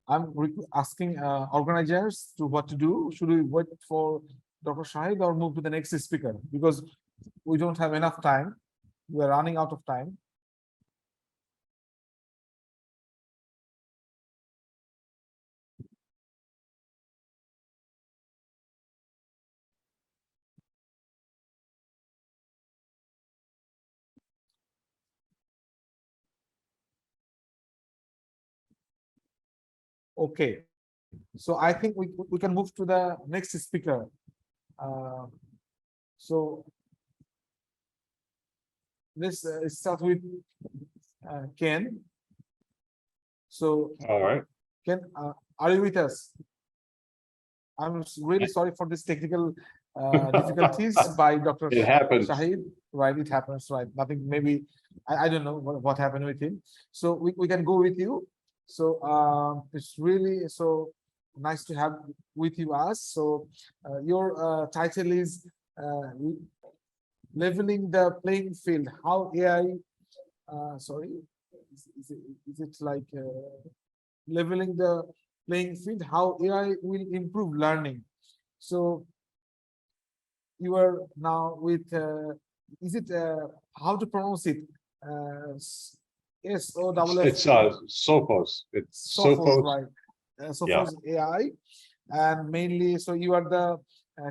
I'm asking organizers to what to do. Should we wait for Dr. Shahid or move to the next speaker? Because we don't have enough time. We are running out of time. Okay, so I think we can move to the next speaker. So let's start with Ken. So All right. Ken, are you with us? I'm really sorry for this technical difficulties by Dr. It happens. Shahid. Right, it happens, right? Nothing, maybe, I don't know what happened with him. So we can go with you. So it's really so nice to have with you us. So your title is leveling the playing field. How AI, sorry, is it like leveling the playing field? How AI will improve learning? So you are now with is it how to pronounce it? It's Sophos. It's Sophos, Sophos. right? Sophos AI, and mainly, so you are the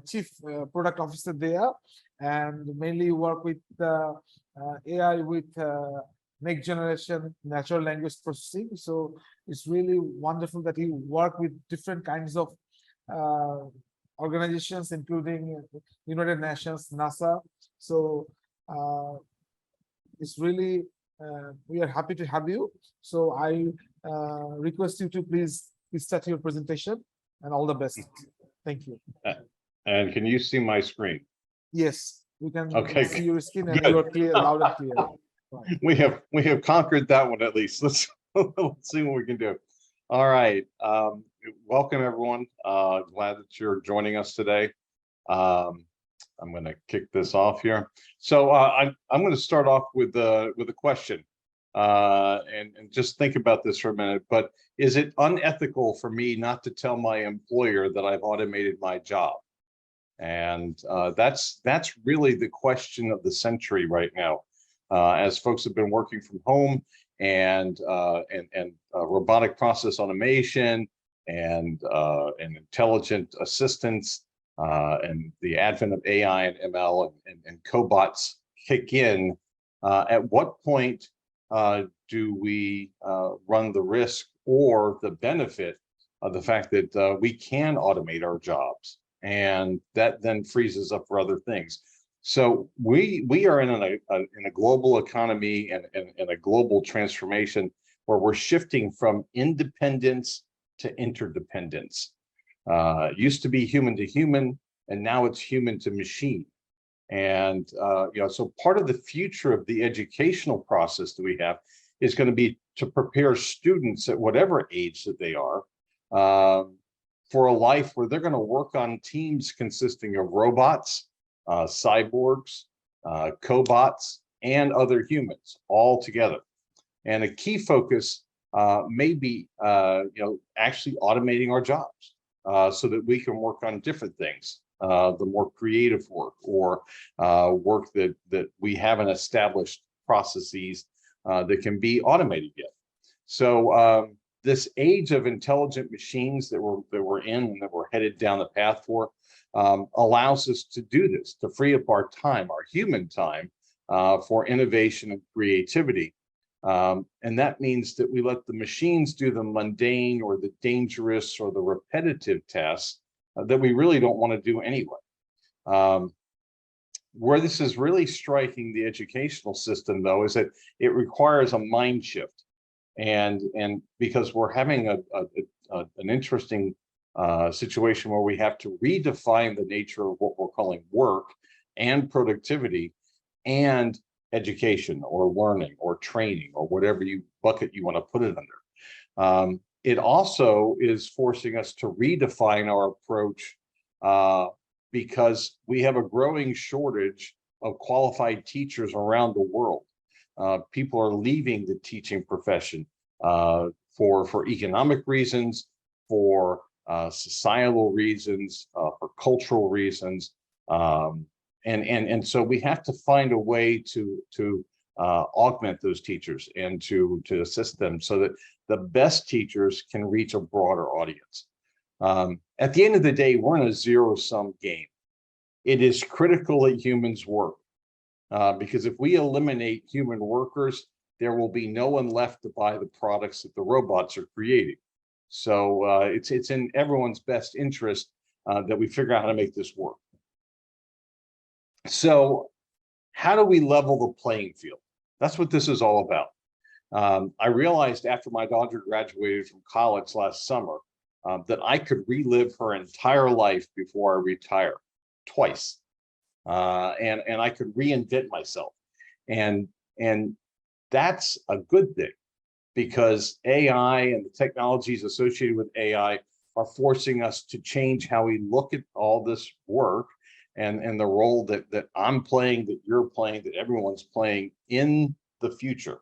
chief product officer there, and mainly you work with AI with next generation natural language processing. So it's really wonderful that you work with different kinds of organizations, including United Nations, NASA. So it's really we are happy to have you. So I request you to please start your presentation, and all the best. Thank you. And can you see my screen? Yes, we can Okay, see your skin, and good. you are clear, loud and clear. Right. We have conquered that one at least. Let's see what we can do. All right. Welcome everyone. Glad that you're joining us today. I'm going to kick this off here. So I'm going to start off with a question, and just think about this for a minute. But is it unethical for me not to tell my employer that I've automated my job? And that's really the question of the century right now, as folks have been working from home, and robotic process automation and intelligent assistance. And the advent of AI and ML and cobots kick in. At what point do we run the risk or the benefit of the fact that we can automate our jobs, and that then frees us up for other things? So we are in a global economy and a global transformation where we're shifting from independence to interdependence. It used to be human to human. and now it's human to machine. And so part of the future of the educational process that we have is going to be to prepare students at whatever age that they are for a life where they're going to work on teams consisting of robots, cyborgs, cobots, and other humans all together. And a key focus may be actually automating our jobs so that we can work on different things. The more creative work, or work that we haven't established processes that can be automated yet. So this age of intelligent machines that we're in and that we're headed down the path for allows us to do this, to free up our time, our human time, for innovation and creativity. And that means that we let the machines do the mundane or the dangerous or the repetitive tasks that we really don't want to do anyway. Where this is really striking the educational system, though, is that it requires a mind shift. And because we're having an interesting situation where we have to redefine the nature of what we're calling work and productivity and education or learning or training or whatever bucket you want to put it under. It also is forcing us to redefine our approach because we have a growing shortage of qualified teachers around the world. People are leaving the teaching profession for economic reasons, for societal reasons, for cultural reasons. And so we have to find a way to augment those teachers and to assist them so that the best teachers can reach a broader audience. At the end of the day, we're in a zero-sum game. It is critical that humans work because if we eliminate human workers, there will be no one left to buy the products that the robots are creating. So it's in everyone's best interest that we figure out how to make this work. So how do we level the playing field? That's what this is all about. I realized after my daughter graduated from college last summer that I could relive her entire life before I retire twice. And I could reinvent myself. And that's a good thing because AI and the technologies associated with AI are forcing us to change how we look at all this work and the role that I'm playing, that you're playing, that everyone's playing in the future.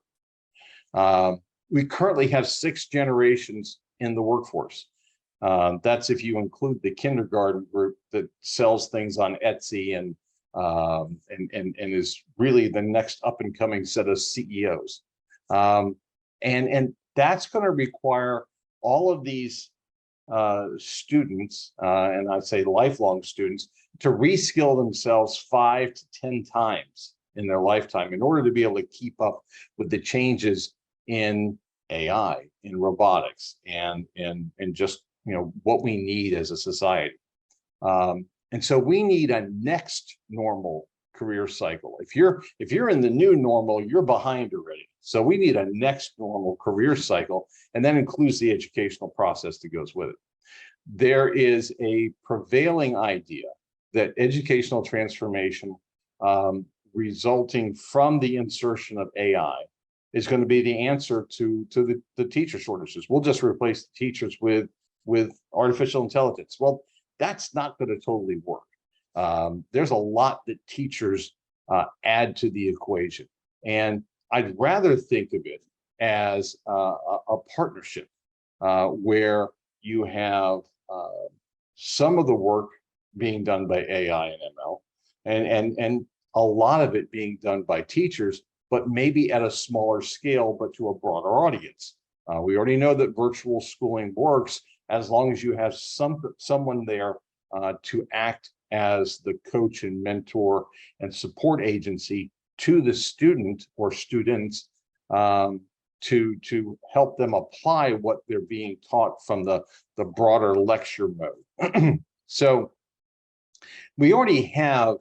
We currently have 6 generations in the workforce. That's if you include the kindergarten group that sells things on Etsy and is really the next up and coming set of CEOs. And that's going to require all of these students, and I'd say lifelong students, to reskill themselves 5 to 10 times in their lifetime in order to be able to keep up with the changes in AI, in robotics, and just what we need as a society. And so we need a next normal career cycle. If you're in the new normal, you're behind already. So we need a next normal career cycle, and that includes the educational process that goes with it. There is a prevailing idea that educational transformation resulting from the insertion of AI is going to be the answer to the teacher shortages. We'll just replace the teachers with artificial intelligence. Well, that's not going to totally work. There's a lot that teachers add to the equation. And I'd rather think of it as a partnership where you have some of the work being done by AI and ML and a lot of it being done by teachers, but maybe at a smaller scale, but to a broader audience. We already know that virtual schooling works as long as you have someone there to act as the coach and mentor and support agency to the student or students to help them apply what they're being taught from the broader lecture mode. So we already have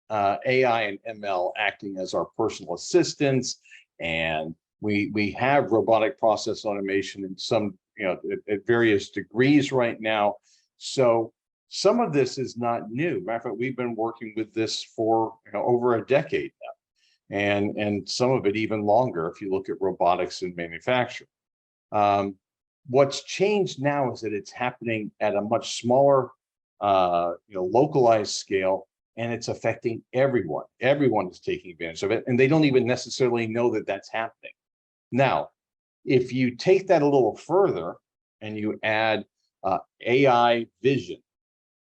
AI and ML acting as our personal assistants, and we have robotic process automation in some, at various degrees right now. So Some of this is not new. Matter of fact, we've been working with this for over a decade now, and some of it even longer if you look at robotics in manufacturing. What's changed now is that it's happening at a much smaller, localized scale, and it's affecting everyone. Everyone is taking advantage of it, and they don't even necessarily know that that's happening. Now, if you take that a little further and you add AI vision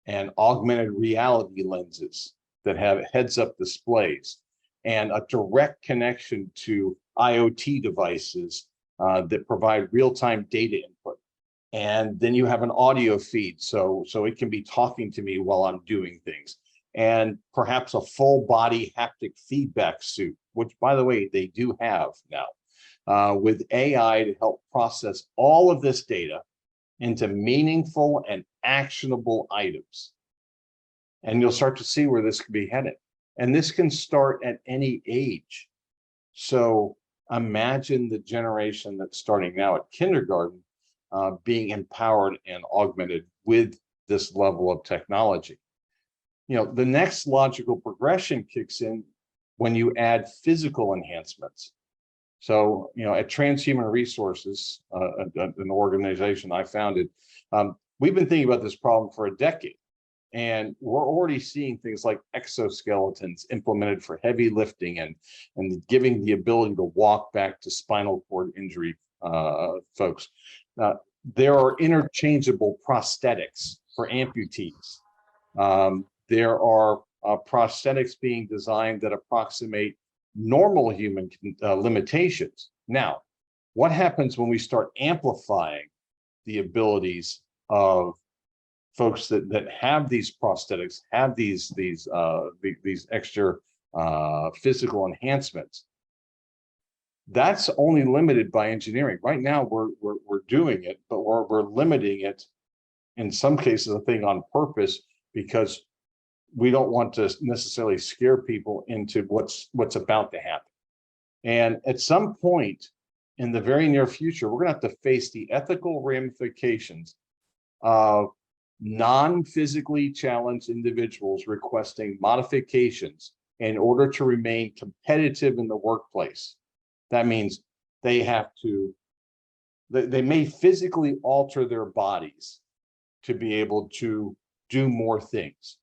and augmented reality lenses that have heads-up displays and a direct connection to IoT devices that provide real-time data input. And then you have an audio feed, so it can be talking to me while I'm doing things. And perhaps a full body haptic feedback suit, which by the way, they do have now, with AI to help process all of this data into meaningful and actionable items. And you'll start to see where this could be headed. And this can start at any age. So imagine the generation that's starting now at kindergarten being empowered and augmented with this level of technology. The next logical progression kicks in when you add physical enhancements. So, at Transhuman Resources, an organization I founded, we've been thinking about this problem for a decade. And we're already seeing things like exoskeletons implemented for heavy lifting and giving the ability to walk back to spinal cord injury folks. There are interchangeable prosthetics for amputees. There are prosthetics being designed that approximate normal human limitations. Now, what happens when we start amplifying the abilities of folks that have these prosthetics, have these extra physical enhancements? That's only limited by engineering. Right now, we're doing it, but we're limiting it in some cases, I think, on purpose, because we don't want to necessarily scare people into what's about to happen. And at some point in the very near future, we're going to have to face the ethical ramifications of non-physically challenged individuals requesting modifications in order to remain competitive in the workplace. That means they may physically alter their bodies to be able to do more things.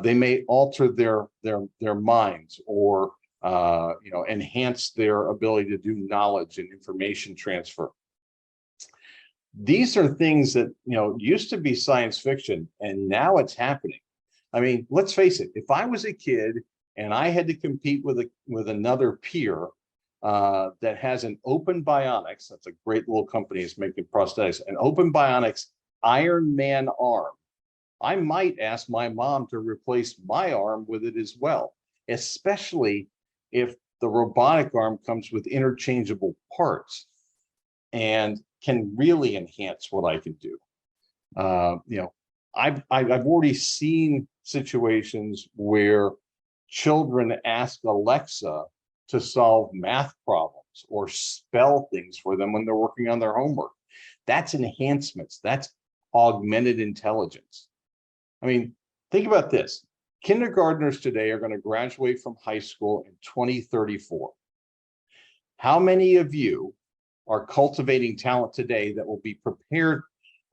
They may alter their minds or enhance their ability to do knowledge and information transfer. These are things that used to be science fiction, and now it's happening. I mean, let's face it. If I was a kid and I had to compete with another peer that has an Open Bionics, that's a great little company that's making prosthetics, an Open Bionics Iron Man arm, I might ask my mom to replace my arm with it as well, especially if the robotic arm comes with interchangeable parts and can really enhance what I can do. I've already seen situations where children ask Alexa to solve math problems or spell things for them when they're working on their homework. That's enhancements. That's augmented intelligence. I mean, think about this. Kindergartners today are going to graduate from high school in 2034. How many of you are cultivating talent today that will be prepared,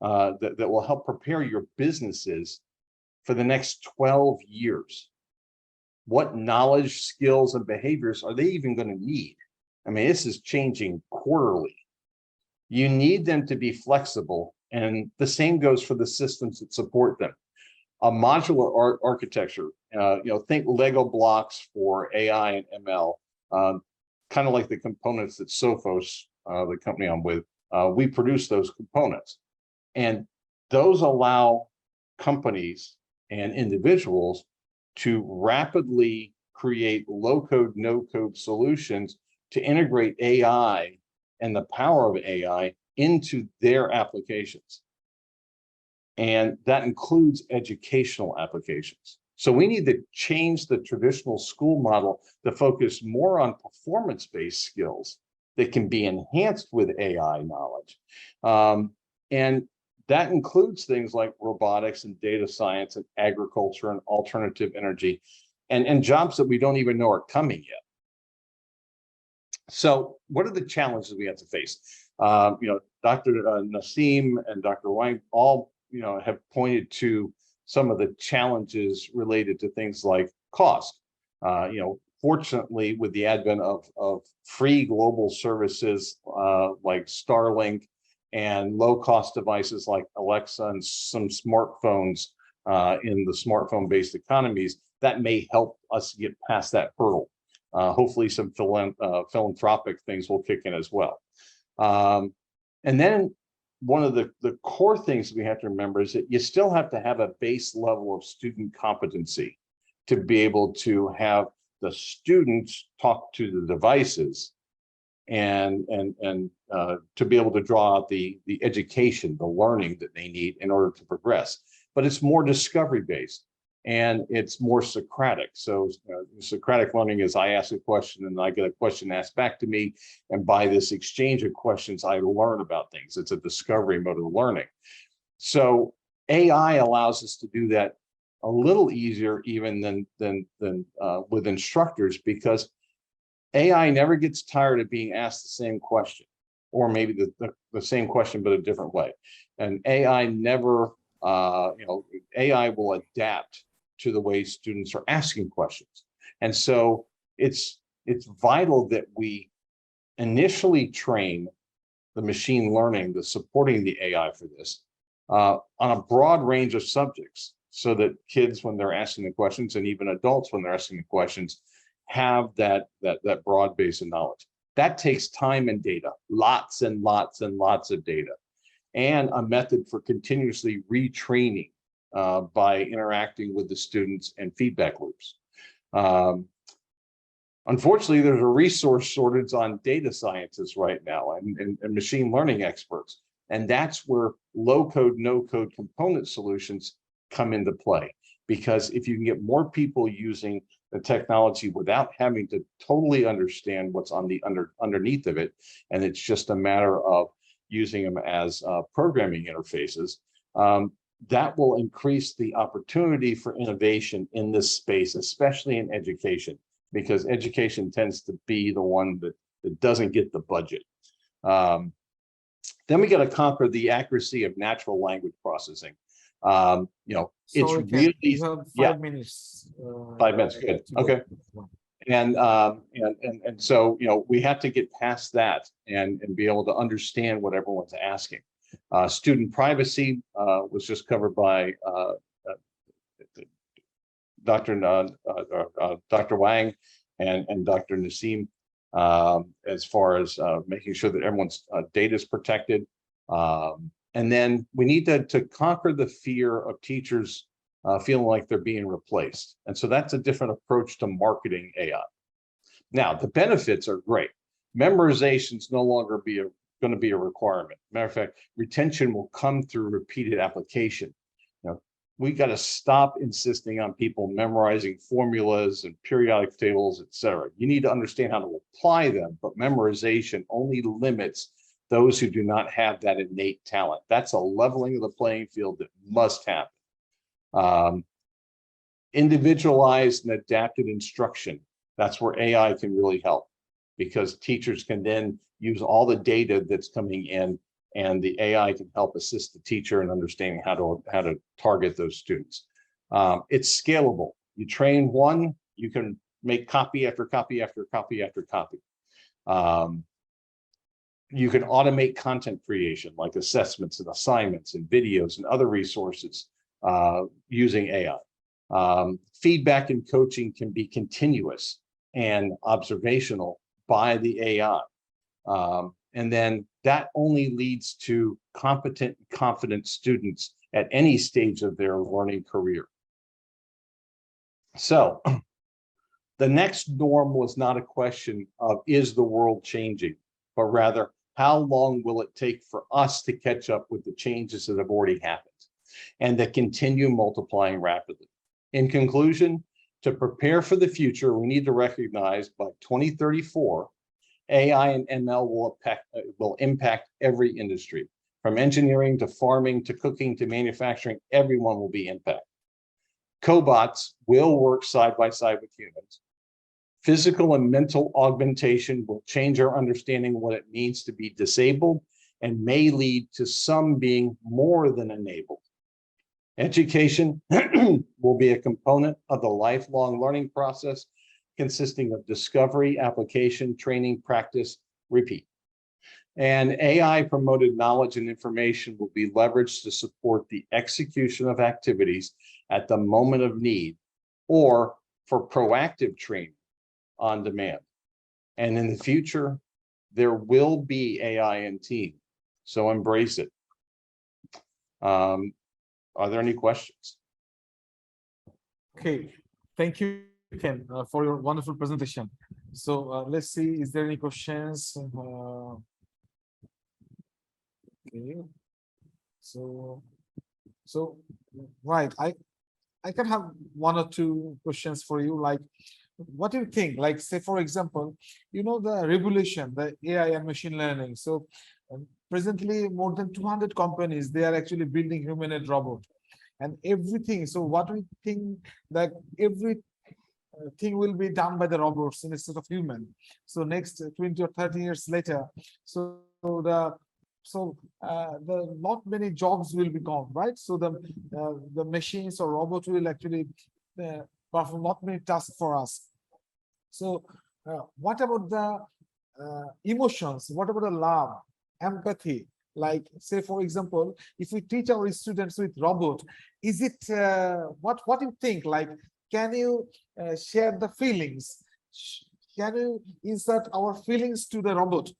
that will help prepare your businesses for the next 12 years? What knowledge, skills, and behaviors are they even going to need? I mean, this is changing quarterly. You need them to be flexible, and the same goes for the systems that support them. A modular architecture, think Lego blocks for AI and ML, kind of like the components that Sophos, the company I'm with, we produce those components. And those allow companies and individuals to rapidly create low-code, no-code solutions to integrate AI and the power of AI into their applications. And that includes educational applications. So we need to change the traditional school model to focus more on performance-based skills that can be enhanced with AI knowledge. And That includes things like robotics and data science and agriculture and alternative energy and jobs that we don't even know are coming yet. So what are the challenges we have to face? Dr. Naseem and Dr. Wang all, have pointed to some of the challenges related to things like cost. Fortunately, with the advent of free global services like Starlink and low-cost devices like Alexa and some smartphones in the smartphone-based economies, that may help us get past that hurdle. Hopefully some philanthropic things will kick in as well. And then one of the core things we have to remember is that you still have to have a base level of student competency to be able to have the students talk to the devices and to be able to draw out the education, the learning that they need in order to progress. But it's more discovery based. And it's more Socratic. So Socratic learning is I ask a question and I get a question asked back to me. And by this exchange of questions, I learn about things. It's a discovery mode of learning. So AI allows us to do that a little easier even than with instructors, because AI never gets tired of being asked the same question, or maybe the same question, but a different way. And AI never, AI will adapt to the way students are asking questions. And so it's vital that we initially train the machine learning, the supporting the AI for this on a broad range of subjects, so that kids, when they're asking the questions, and even adults when they're asking the questions, have that broad base of knowledge. That takes time and data, lots and lots and lots of data, and a method for continuously retraining by interacting with the students and feedback loops. Unfortunately, there's a resource shortage on data scientists right now and machine learning experts. And that's where low code, no code component solutions come into play. Because if you can get more people using the technology without having to totally understand what's on the underneath of it, and it's just a matter of using them as programming interfaces, that will increase the opportunity for innovation in this space, especially in education, because education tends to be the one that doesn't get the budget. Then we got to conquer the accuracy of natural language processing. It's Sorry, Ken, really, you have 5 minutes. 5 minutes, good, okay. And so, we have to get past that and be able to understand what everyone's asking. Student privacy was just covered by Dr. Wang and Dr. Naseem, as far as making sure that everyone's data is protected. And then we need to conquer the fear of teachers feeling like they're being replaced. And so that's a different approach to marketing AI. Now, the benefits are great. Memorization is no longer going to be a requirement. Matter of fact, retention will come through repeated application. We got to stop insisting on people memorizing formulas and periodic tables, etc. You need to understand how to apply them, but memorization only limits those who do not have that innate talent. That's a leveling of the playing field that must happen. Individualized and adapted instruction. That's where AI can really help, because teachers can then use all the data that's coming in, and the AI can help assist the teacher in understanding how to target those students. It's scalable. You train one, you can make copy after copy after copy after copy. You can automate content creation, like assessments and assignments and videos and other resources using AI. Feedback and coaching can be continuous and observational by the AI. And then that only leads to competent, confident students at any stage of their learning career. So the next norm was not a question of, is the world changing, but rather, how long will it take for us to catch up with the changes that have already happened and that continue multiplying rapidly? In conclusion, to prepare for the future, we need to recognize by 2034, AI and ML will impact every industry, From engineering to farming to cooking to manufacturing, everyone will be impacted. Cobots will work side by side with humans. Physical and mental augmentation will change our understanding of what it means to be disabled and may lead to some being more than enabled. Education will be a component of the lifelong learning process consisting of discovery, application, training, practice, repeat. And AI promoted knowledge and information will be leveraged to support the execution of activities at the moment of need or for proactive training on demand. And in the future, there will be AI in team, so embrace it. Are there any questions? Okay, thank you, Ken, for your wonderful presentation. So let's see, is there any questions? Okay, so right, I can have one or two questions for you. Like, what do you think? Like, say for example, you know the revolution, the AI and machine learning. So presently, more than 200 companies, they are actually building humanoid robot and everything. So what do you think that every thing will be done by the robots instead of human? So next 20 or 30 years later, so the not many jobs will be gone, right? So the machines or robots will actually perform not many tasks for us. So what about the emotions? What about the love, empathy? Like, say for example, if we teach our students with robot, is it what do you think? Like, can you share the feelings? Can you insert our feelings to the robot?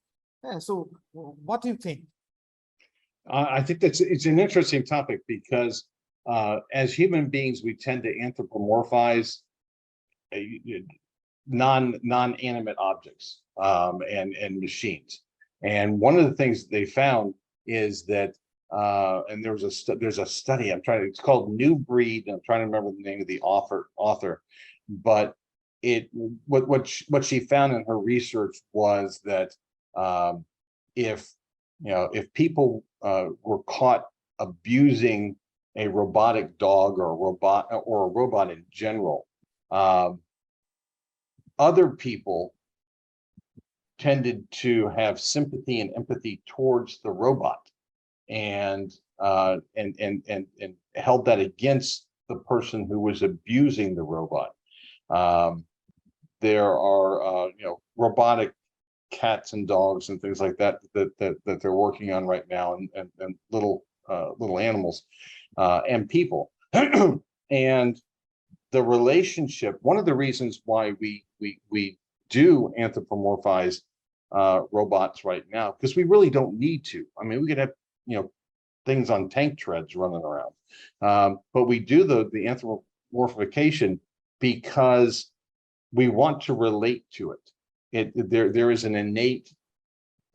Yeah, so what do you think? I think it's an interesting topic because as human beings, we tend to anthropomorphize non-animate objects and machines. And one of the things they found is that, and there's a study, it's called New Breed, I'm trying to remember the name of the author, but what she found in her research was that if people were caught abusing a robotic dog or a robot in general, other people tended to have sympathy and empathy towards the robot and held that against the person who was abusing the robot. There are robotic cats and dogs and things like that they're working on right now, and little animals and people. And the relationship, one of the reasons why we do anthropomorphize robots right now, because we really don't need to. I mean, we could have things on tank treads running around, but we do the anthropomorphication because we want to relate to it. There is an innate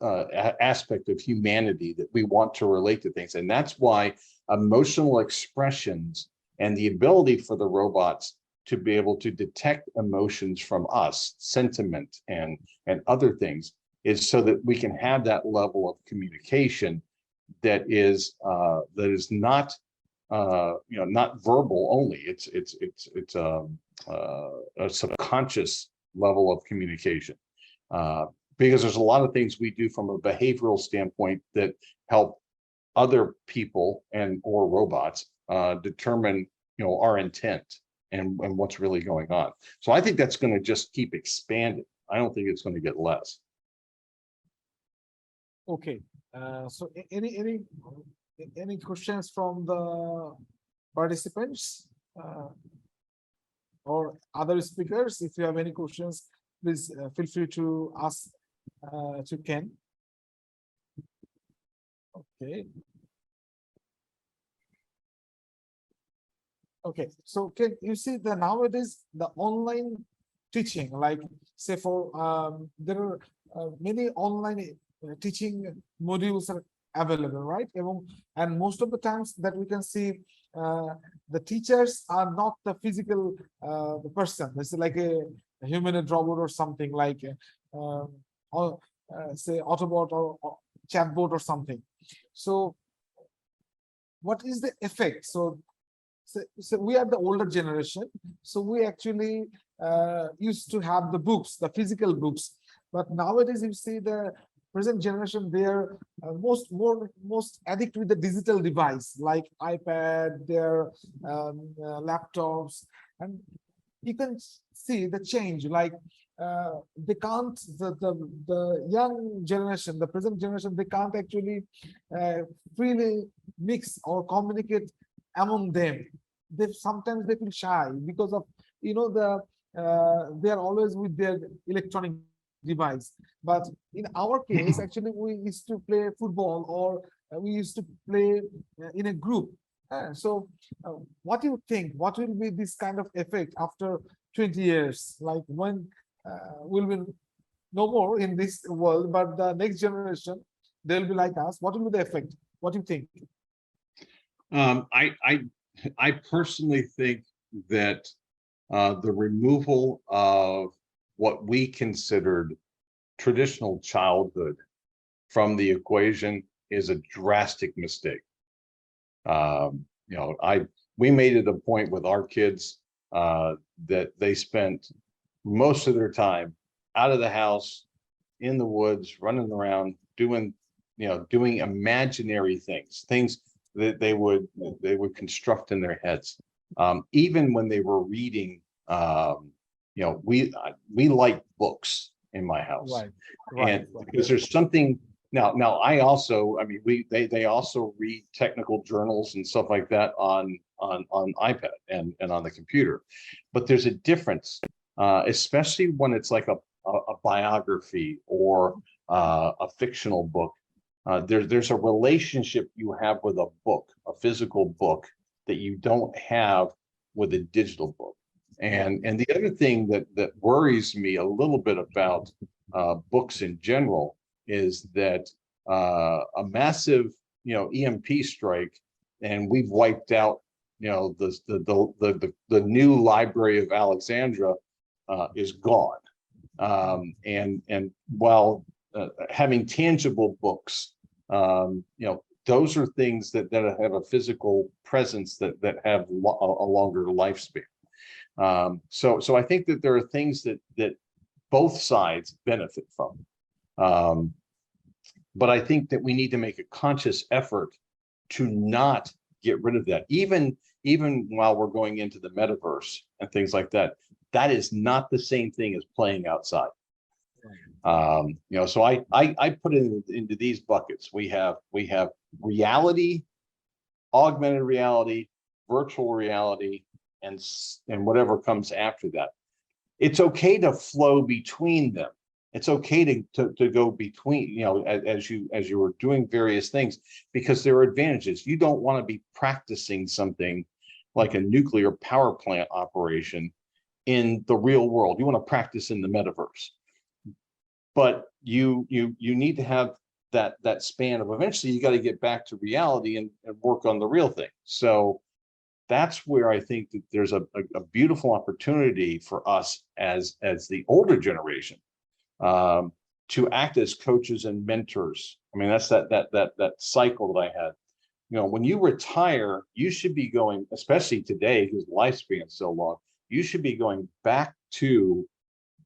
aspect of humanity that we want to relate to things, and that's why emotional expressions and the ability for the robots to be able to detect emotions from us, sentiment and other things, is so that we can have that level of communication that is not not verbal only. It's a subconscious level of communication, because there's a lot of things we do from a behavioral standpoint that help other people or robots determine our intent and what's really going on. So I think that's going to just keep expanding. I don't think it's going to get less. Okay, so any questions from the participants or other speakers? If you have any questions, please feel free to ask to Ken. Okay. Okay, so Ken, you see the nowadays the online teaching, like say for there are many online teaching modules are available, right? And most of the times that we can see the teachers are not the physical the person. It's like a humanoid robot or something like say Autobot or chatbot or something. So what is the effect? So we are the older generation, so we actually used to have the books, the physical books, but nowadays you see the present generation, they are most addict with the digital device like iPad, their laptops, and you can see the change. Like they can't, the young generation, the present generation, they can't actually freely mix or communicate among them. They sometimes they feel shy because of they are always with their electronic device. But in our case, actually, we used to play football, or we used to play in a group. What do you think? What will be this kind of effect after 20 years? Like when we'll be no more in this world, but the next generation, they'll be like us. What will be the effect? What do you think? I personally think that the removal of what we considered traditional childhood from the equation is a drastic mistake. We made it a point with our kids that they spent most of their time out of the house, in the woods, running around, doing imaginary things that they would construct in their heads. Even when they were reading, we like books in my house, and because there's something now. I also, they also read technical journals and stuff like that on iPad and on the computer, but there's a difference, especially when it's like a biography or a fictional book. There's a relationship you have with a book, a physical book, that you don't have with a digital book. And the other thing that worries me a little bit about books in general is that a massive EMP strike, and we've wiped out the new Library of Alexandria is gone. And while having tangible books, those are things that have a physical presence that have a longer lifespan. So I think that there are things that both sides benefit from. But I think that we need to make a conscious effort to not get rid of that. Even while we're going into the metaverse and things like that, that is not the same thing as playing outside. So I put it into these buckets. We have reality, augmented reality, virtual reality, and whatever comes after that. It's okay to flow between them. It's okay to go between, as you were doing various things, because there are advantages. You don't want to be practicing something like a nuclear power plant operation in the real world. You want to practice in the metaverse. But you need to have that span of eventually you got to get back to reality and work on the real thing. So that's where I think that there's a beautiful opportunity for us as the older generation to act as coaches and mentors. That's that cycle that I had. When you retire, you should be going, especially today because lifespan is so long, you should be going back to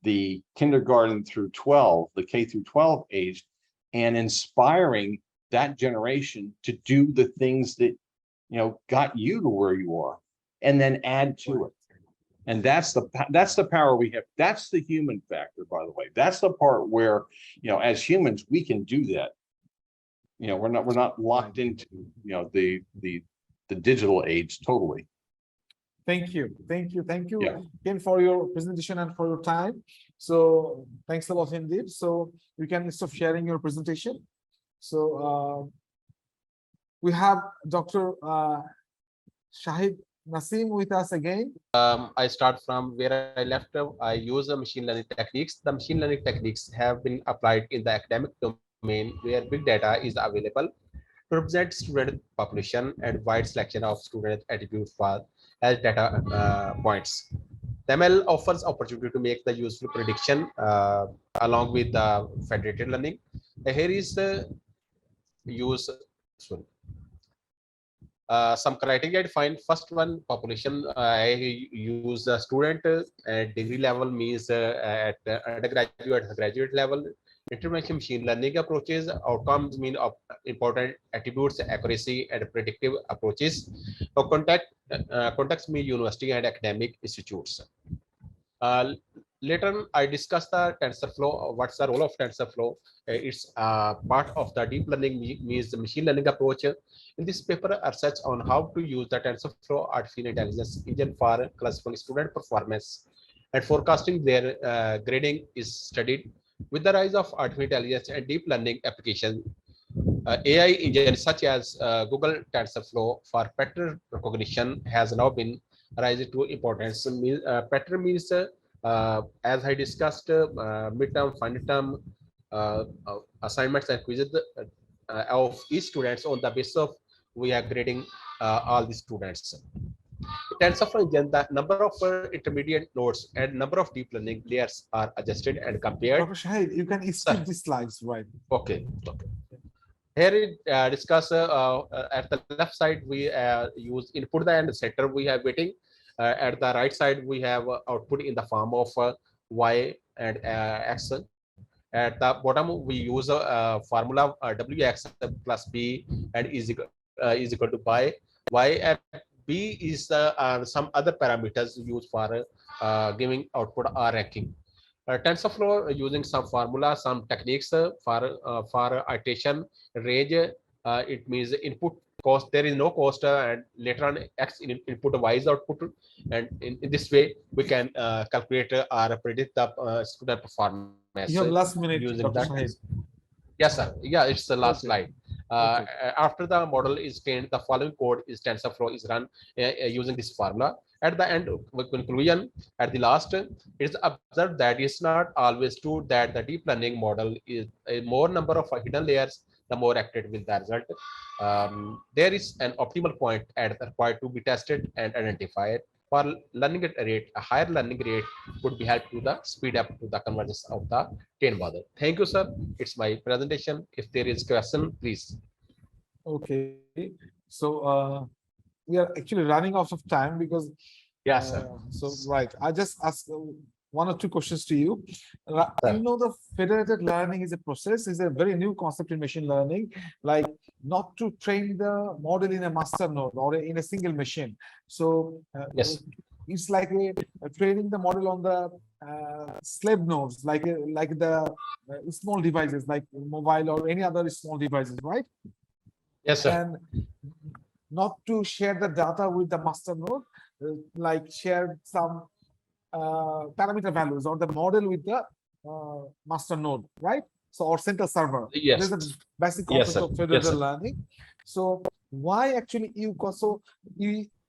the kindergarten through 12, the K through 12 age, and inspiring that generation to do the things that got you to where you are, and then add to it. And that's the power we have. That's the human factor, by the way. That's the part where as humans we can do that. We're not locked into the digital age totally. Thank you Yeah. again for your presentation and for your time. So thanks a lot indeed. So you can stop sharing your presentation. So we have Dr. Shahid Nasim with us again. I start from where I left off. I use the machine learning techniques. The machine learning techniques have been applied in the academic domain where big data is available to represent student population and wide selection of student attribute for as data points. The ML offers opportunity to make the useful prediction along with the federated learning. Here is the use. some criteria defined. First one, population. I use the student at degree level, means at undergraduate, graduate level. Intervention machine learning approaches. Outcomes mean of important attributes, accuracy, and predictive approaches. Context mean university and academic institutes. Later on, I discussed the TensorFlow. What's the role of TensorFlow? It's part of the deep learning, means the machine learning approach. In this paper, research on how to use the TensorFlow artificial intelligence engine for classifying student performance and forecasting their grading is studied. With the rise of artificial intelligence and deep learning applications, AI engines such as Google TensorFlow for pattern recognition has now been rising to importance. Pattern means, as I discussed, midterm, final term assignments and quizzes of each students. On the basis of we are grading all the students. TensorFlow engine, the number of intermediate nodes and number of deep learning layers are adjusted and compared. Dr. Shahid, you can skip these slides, right? Okay. Here it discuss at the left side we use input and center we have waiting. At the right side we have output in the form of y and x. At the bottom we use a formula wx plus b and is equal to pi. Y and b is some other parameters used for giving output or ranking. TensorFlow using some formula, some techniques for iteration range. It means input cost. There is no cost, and later on x input, y is output, and in this way we can calculate or predict the student performance. You have last minute, using Dr. that. Shahid. Yes, sir. Yeah, it's the last Okay. slide. Okay. After the model is trained, the following code is TensorFlow is run using this formula. At the end, with conclusion, at the last, it is observed that it's not always true that the deep learning model is a more number of hidden layers, the more accurate will the result. There is an optimal point at required to be tested and identified. For learning rate, a higher learning rate would be helped to the speed up to the convergence of the train model. Thank you, sir. It's my presentation. If there is question, please. Okay, so we are actually running out of time because Yes, sir. so right, I just ask one or two questions to you. Sir. You know, the federated learning is a process, is a very new concept in machine learning, like not to train the model in a master node or in a single machine. So Yes. it's like training the model on the slave nodes, like the small devices, like mobile or any other small devices, right? Yes, sir. And not to share the data with the master node, like share some parameter values or the model with the master node, right? So, or central server. Yes. There's a basic Yes, concept sir. of Yes, federated sir. learning. So why actually you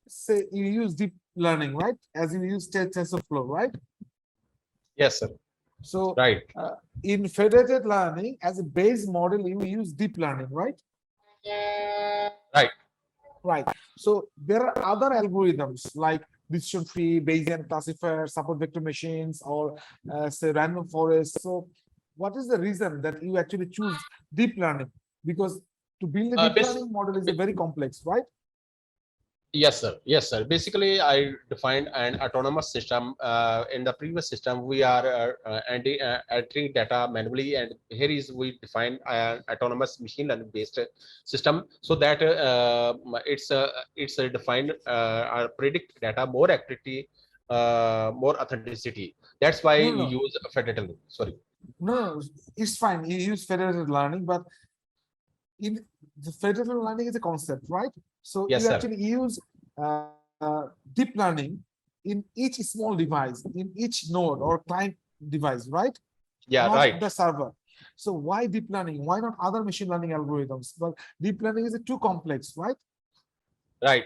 say you use deep learning, right? As you use TensorFlow, right? Yes, sir. So Right. in federated learning, as a base model, you use deep learning, right? Right. Right. So there are other algorithms like decision tree, Bayesian classifier, support vector machines, or say random forest. So what is the reason that you actually choose deep learning? Because to build a deep learning model is very complex, right? Yes, sir. Yes, sir. Basically, I defined an autonomous system. In the previous system, we are entering data manually, and here is we define an autonomous machine learning based system, so that it's defined or predict data more accurately, more authenticity. That's why No, we no. use federated. Sorry. No, it's fine. You use federated learning, but in the federated learning is a concept, right? So Yes, you sir. actually use deep learning in each small device, in each node or client device, right? Yeah, Not right. the server. So why deep learning? Why not other machine learning algorithms? But deep learning is too complex, right? Right.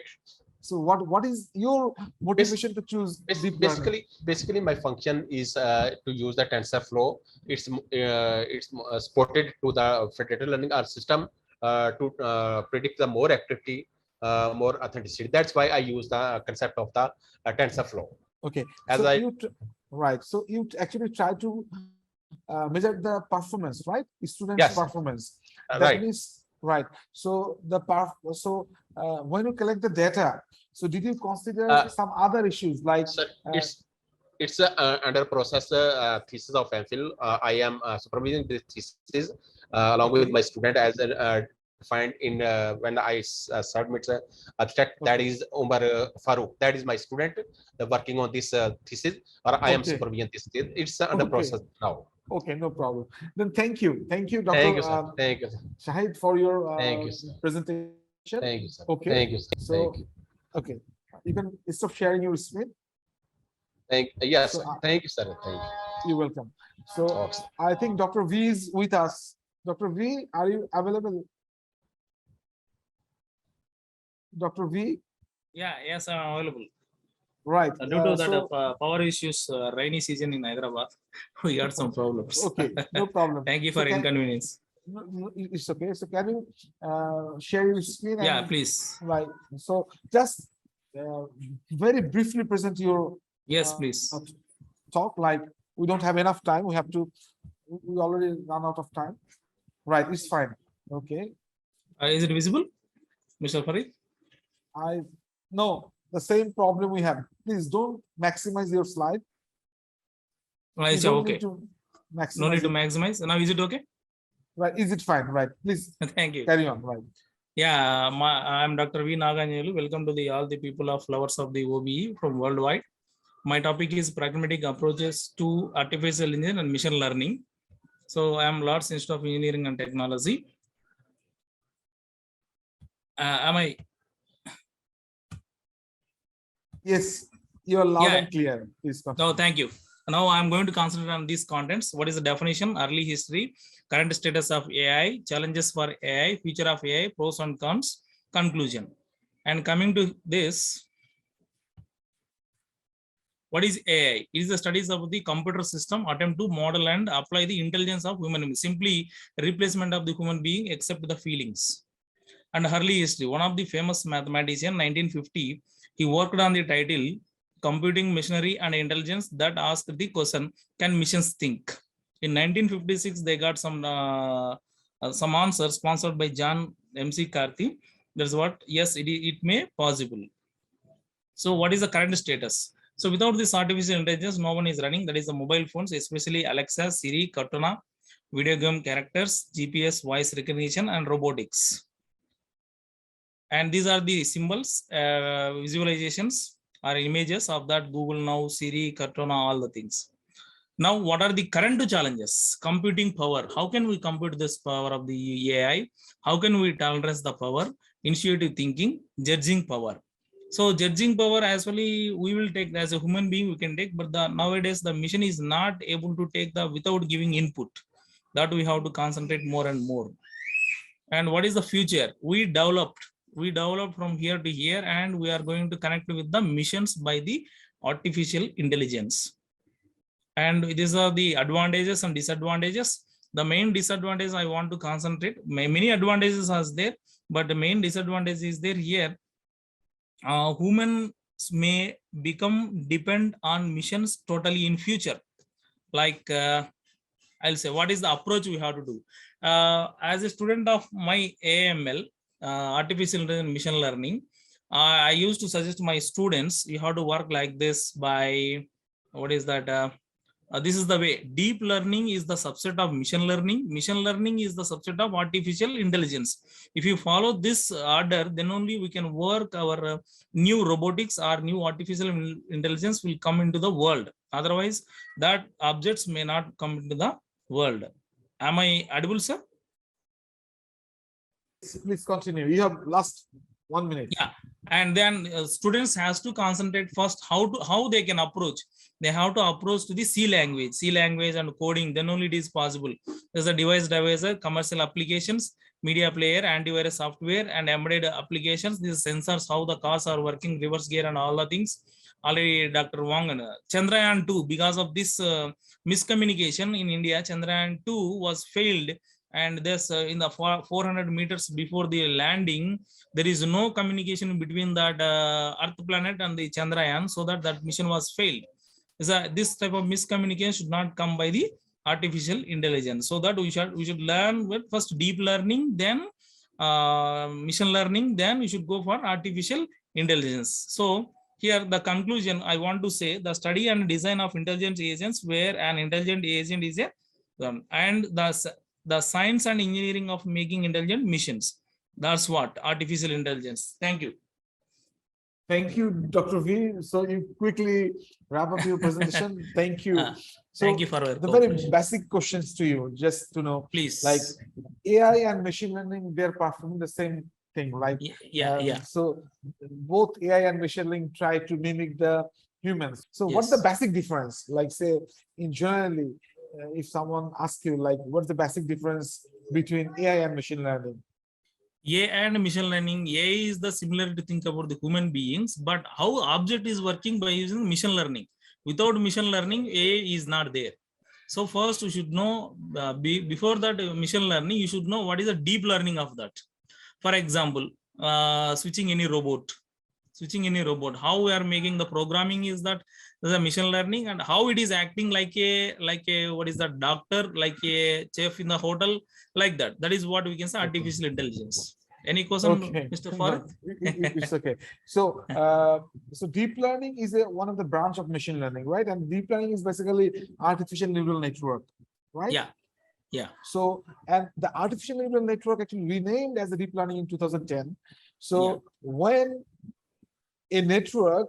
So what is your motivation to choose deep learning? Basically, my function is to use the TensorFlow. It's supported to the federated learning system to predict the more accurately, more authenticity. That's why I use the concept of the TensorFlow. Okay, As so I right. So you actually try to measure the performance, right? Students' Yes. performance. That right. means Right. So when you collect the data, so did you consider Uh, some other issues like Sir, uh, it's under process thesis of MPhil. I am supervising this thesis along with Okay. my student as defined in when I submit the abstract. That Okay. is Umar Farooq. That is my student working on this thesis, or I am Okay. supervising this thesis. It's under Okay. process now. Okay, no problem. Then thank you, Dr. Thank you, sir. Thank you. Sir. Shahid, for your Thank you, sir. presentation. Thank you, sir. Okay. Thank you, sir. So, Thank you. okay, you can stop sharing your screen. Yes, So, sir. Thank you, sir. Thank you. You're welcome. So, Okay. I think Dr. V is with us. Dr. V, are you available? Dr. V, Yeah, yes, I'm available. right. Due to that So, power issues, rainy season in Hyderabad, we got some problems. okay, no problem. Thank you So for inconvenience. no, it's okay. So can you share your screen? Yeah, and- please. Right. So just very briefly present your Yes, please. talk. Like we don't have enough time. We have to. We already run out of time. Right. It's fine. Okay. Is it visible, Mr. Farid? I no the same problem we have. Please don't maximize your slide. You It's don't okay. need to maximize. No need to it. maximize. Now, is it okay? Right. Is it fine? Right. Please Thank you. carry on. Right. Yeah, I'm Dr. V. Naganjelu. Welcome to all the people of lovers of the OBE from worldwide. My topic is pragmatic approaches to artificial intelligence and machine learning. So I am Lord's Institute of Engineering and Technology. Am I? Yes. You are loud Yeah. and clear. Please continue. No, thank you. Now I'm going to concentrate on these contents. What is the definition, early history, current status of AI, challenges for AI, future of AI, pros and cons, conclusion. And coming to this, what is AI? It is the studies of the computer system attempt to model and apply the intelligence of human being, simply replacement of the human being except the feelings. And early history, one of the famous mathematician, 1950, he worked on the title Computing Machinery and Intelligence that asked the question, can machines think? In 1956, they got some answers sponsored by John M.C. Carthy. That's what, yes, it may possible. So what is the current status? So without this artificial intelligence, no one is running. That is the mobile phones, especially Alexa, Siri, Cortana, video game characters, GPS, voice recognition, and robotics. And these are the symbols, visualizations or images of that Google Now, Siri, Cortana, all the things. Now, what are the current challenges? Computing power. How can we compute this power of the AI? How can we tolerate the power? Intuitive thinking, judging power. So judging power, actually, we will take as a human being, we can take, but nowadays the machine is not able to take the without giving input. That we have to concentrate more and more. And what is the future? We developed from here to here, and we are going to connect with the missions by the artificial intelligence. And these are the advantages and disadvantages. The main disadvantage I want to concentrate. Many advantages are there, but the main disadvantage is there here. Humans may become depend on missions totally in future. Like I'll say, what is the approach we have to do? As a student of my AML, artificial intelligence machine learning, I used to suggest my students, you have to work like this by, what is that? This is the way. Deep learning is the subset of machine learning. Machine learning is the subset of artificial intelligence. If you follow this order, then only we can work our new robotics or new artificial intelligence will come into the world. Otherwise, that objects may not come into the world. Am I audible, sir? Please continue. You have last 1 minute. Yeah, and then students has to concentrate first how they can approach. They have to approach to the C language and coding. Then only it is possible. There's a device divisor, commercial applications, media player, antivirus software, and embedded applications. These sensors, how the cars are working, reverse gear, and all the things. Already Dr. Wang and Chandrayaan 2, because of this miscommunication in India, Chandrayaan 2 was failed. And this in the 400 meters before the landing, there is no communication between that Earth planet and the Chandrayaan, so that mission was failed. This type of miscommunication should not come by the artificial intelligence. So that we should learn with first deep learning, then machine learning, then you should go for artificial intelligence. So here the conclusion I want to say, the study and design of intelligent agents where an intelligent agent is a and the science and engineering of making intelligent machines. That's what artificial intelligence. Thank you. Thank you, Dr. V. So you quickly wrap up your presentation. Thank you. So Thank you for your the very cooperation. basic questions to you, just to know, Please. like AI and machine learning, they're performing the same thing, like Yeah. so both AI and machine learning try to mimic the humans. So what's the Yes. basic difference? Like say in generally, if someone asks you like, what's the basic difference between AI and machine learning? AI and machine learning, AI is the similar to think about the human beings, but how object is working by using machine learning. Without machine learning, AI is not there. So first you should know, before that machine learning, you should know what is the deep learning of that. For example, switching any robot, how we are making the programming is that the machine learning, and how it is acting like a what is that doctor, like a chef in the hotel, like that. That is what we can say artificial intelligence. Any question, Okay, Mr. no, Farid? it's okay. So, so deep learning is one of the branch of machine learning, right? And deep learning is basically artificial neural network, right? Yeah. So, and the artificial neural network actually renamed as the deep learning in 2010. So, when a network,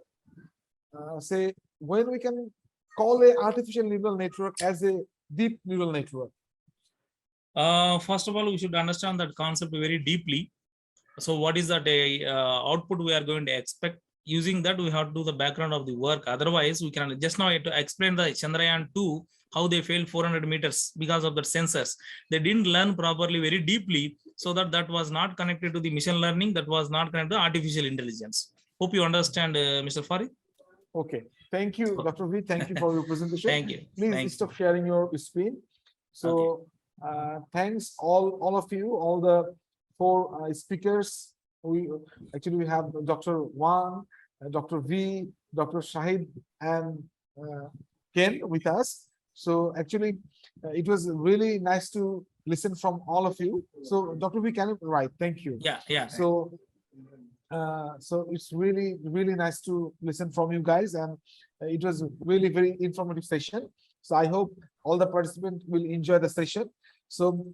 say, when we can call a artificial neural network as a deep neural network? First of all, we should understand that concept very deeply. So what is that output we are going to expect? Using that, we have to do the background of the work. Otherwise, we can just now to explain the Chandrayaan-2, how they failed 400 meters because of the sensors. They didn't learn properly very deeply, so that was not connected to the machine learning, that was not connected to artificial intelligence. Hope you understand, Mr. Farid. Okay, thank you, Dr. V. Thank you for your presentation. Thank you. Please stop sharing your screen. So, thanks all of you, all the 4 speakers. We have Dr. Wan, Dr. V, Dr. Shahid, and Ken with us. So actually, it was really nice to listen from all of you. So Dr. V, can you write? Thank you. Yeah. So, so it's really nice to listen from you guys, and it was really very informative session. So I hope all the participants will enjoy the session. So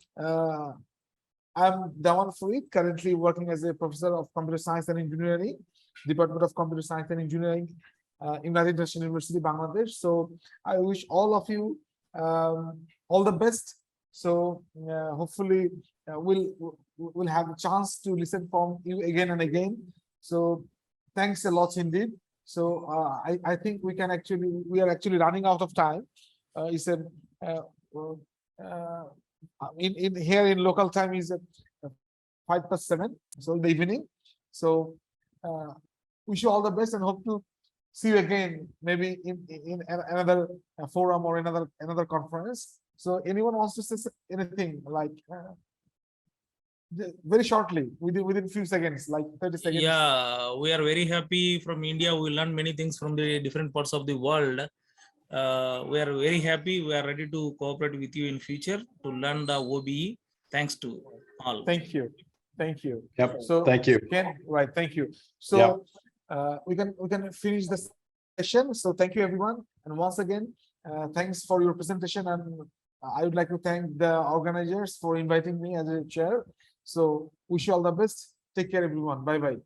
I'm Dawan Farid, currently working as a professor of computer science and engineering, Department of Computer Science and Engineering, United National University, Bangladesh. So I wish all of you all the best. So hopefully we'll have a chance to listen from you again and again. So thanks a lot indeed. So I think we are actually running out of time. It's a in here in local time is 7:05, so in the evening. So wish you all the best and hope to see you again, maybe in another forum or another conference. So anyone wants to say anything, like very shortly, within few seconds, like 30 seconds? Yeah, we are very happy from India. We learn many things from the different parts of the world. We are very happy. We are ready to cooperate with you in future to learn the OBE. Thanks to all. Thank you. Yep. So Thank you. Ken, right, thank you. So we can finish the session. So thank you everyone, and once again thanks for your presentation, and I would like to thank the organizers for inviting me as a chair. So wish you all the best. Take care everyone. Bye bye.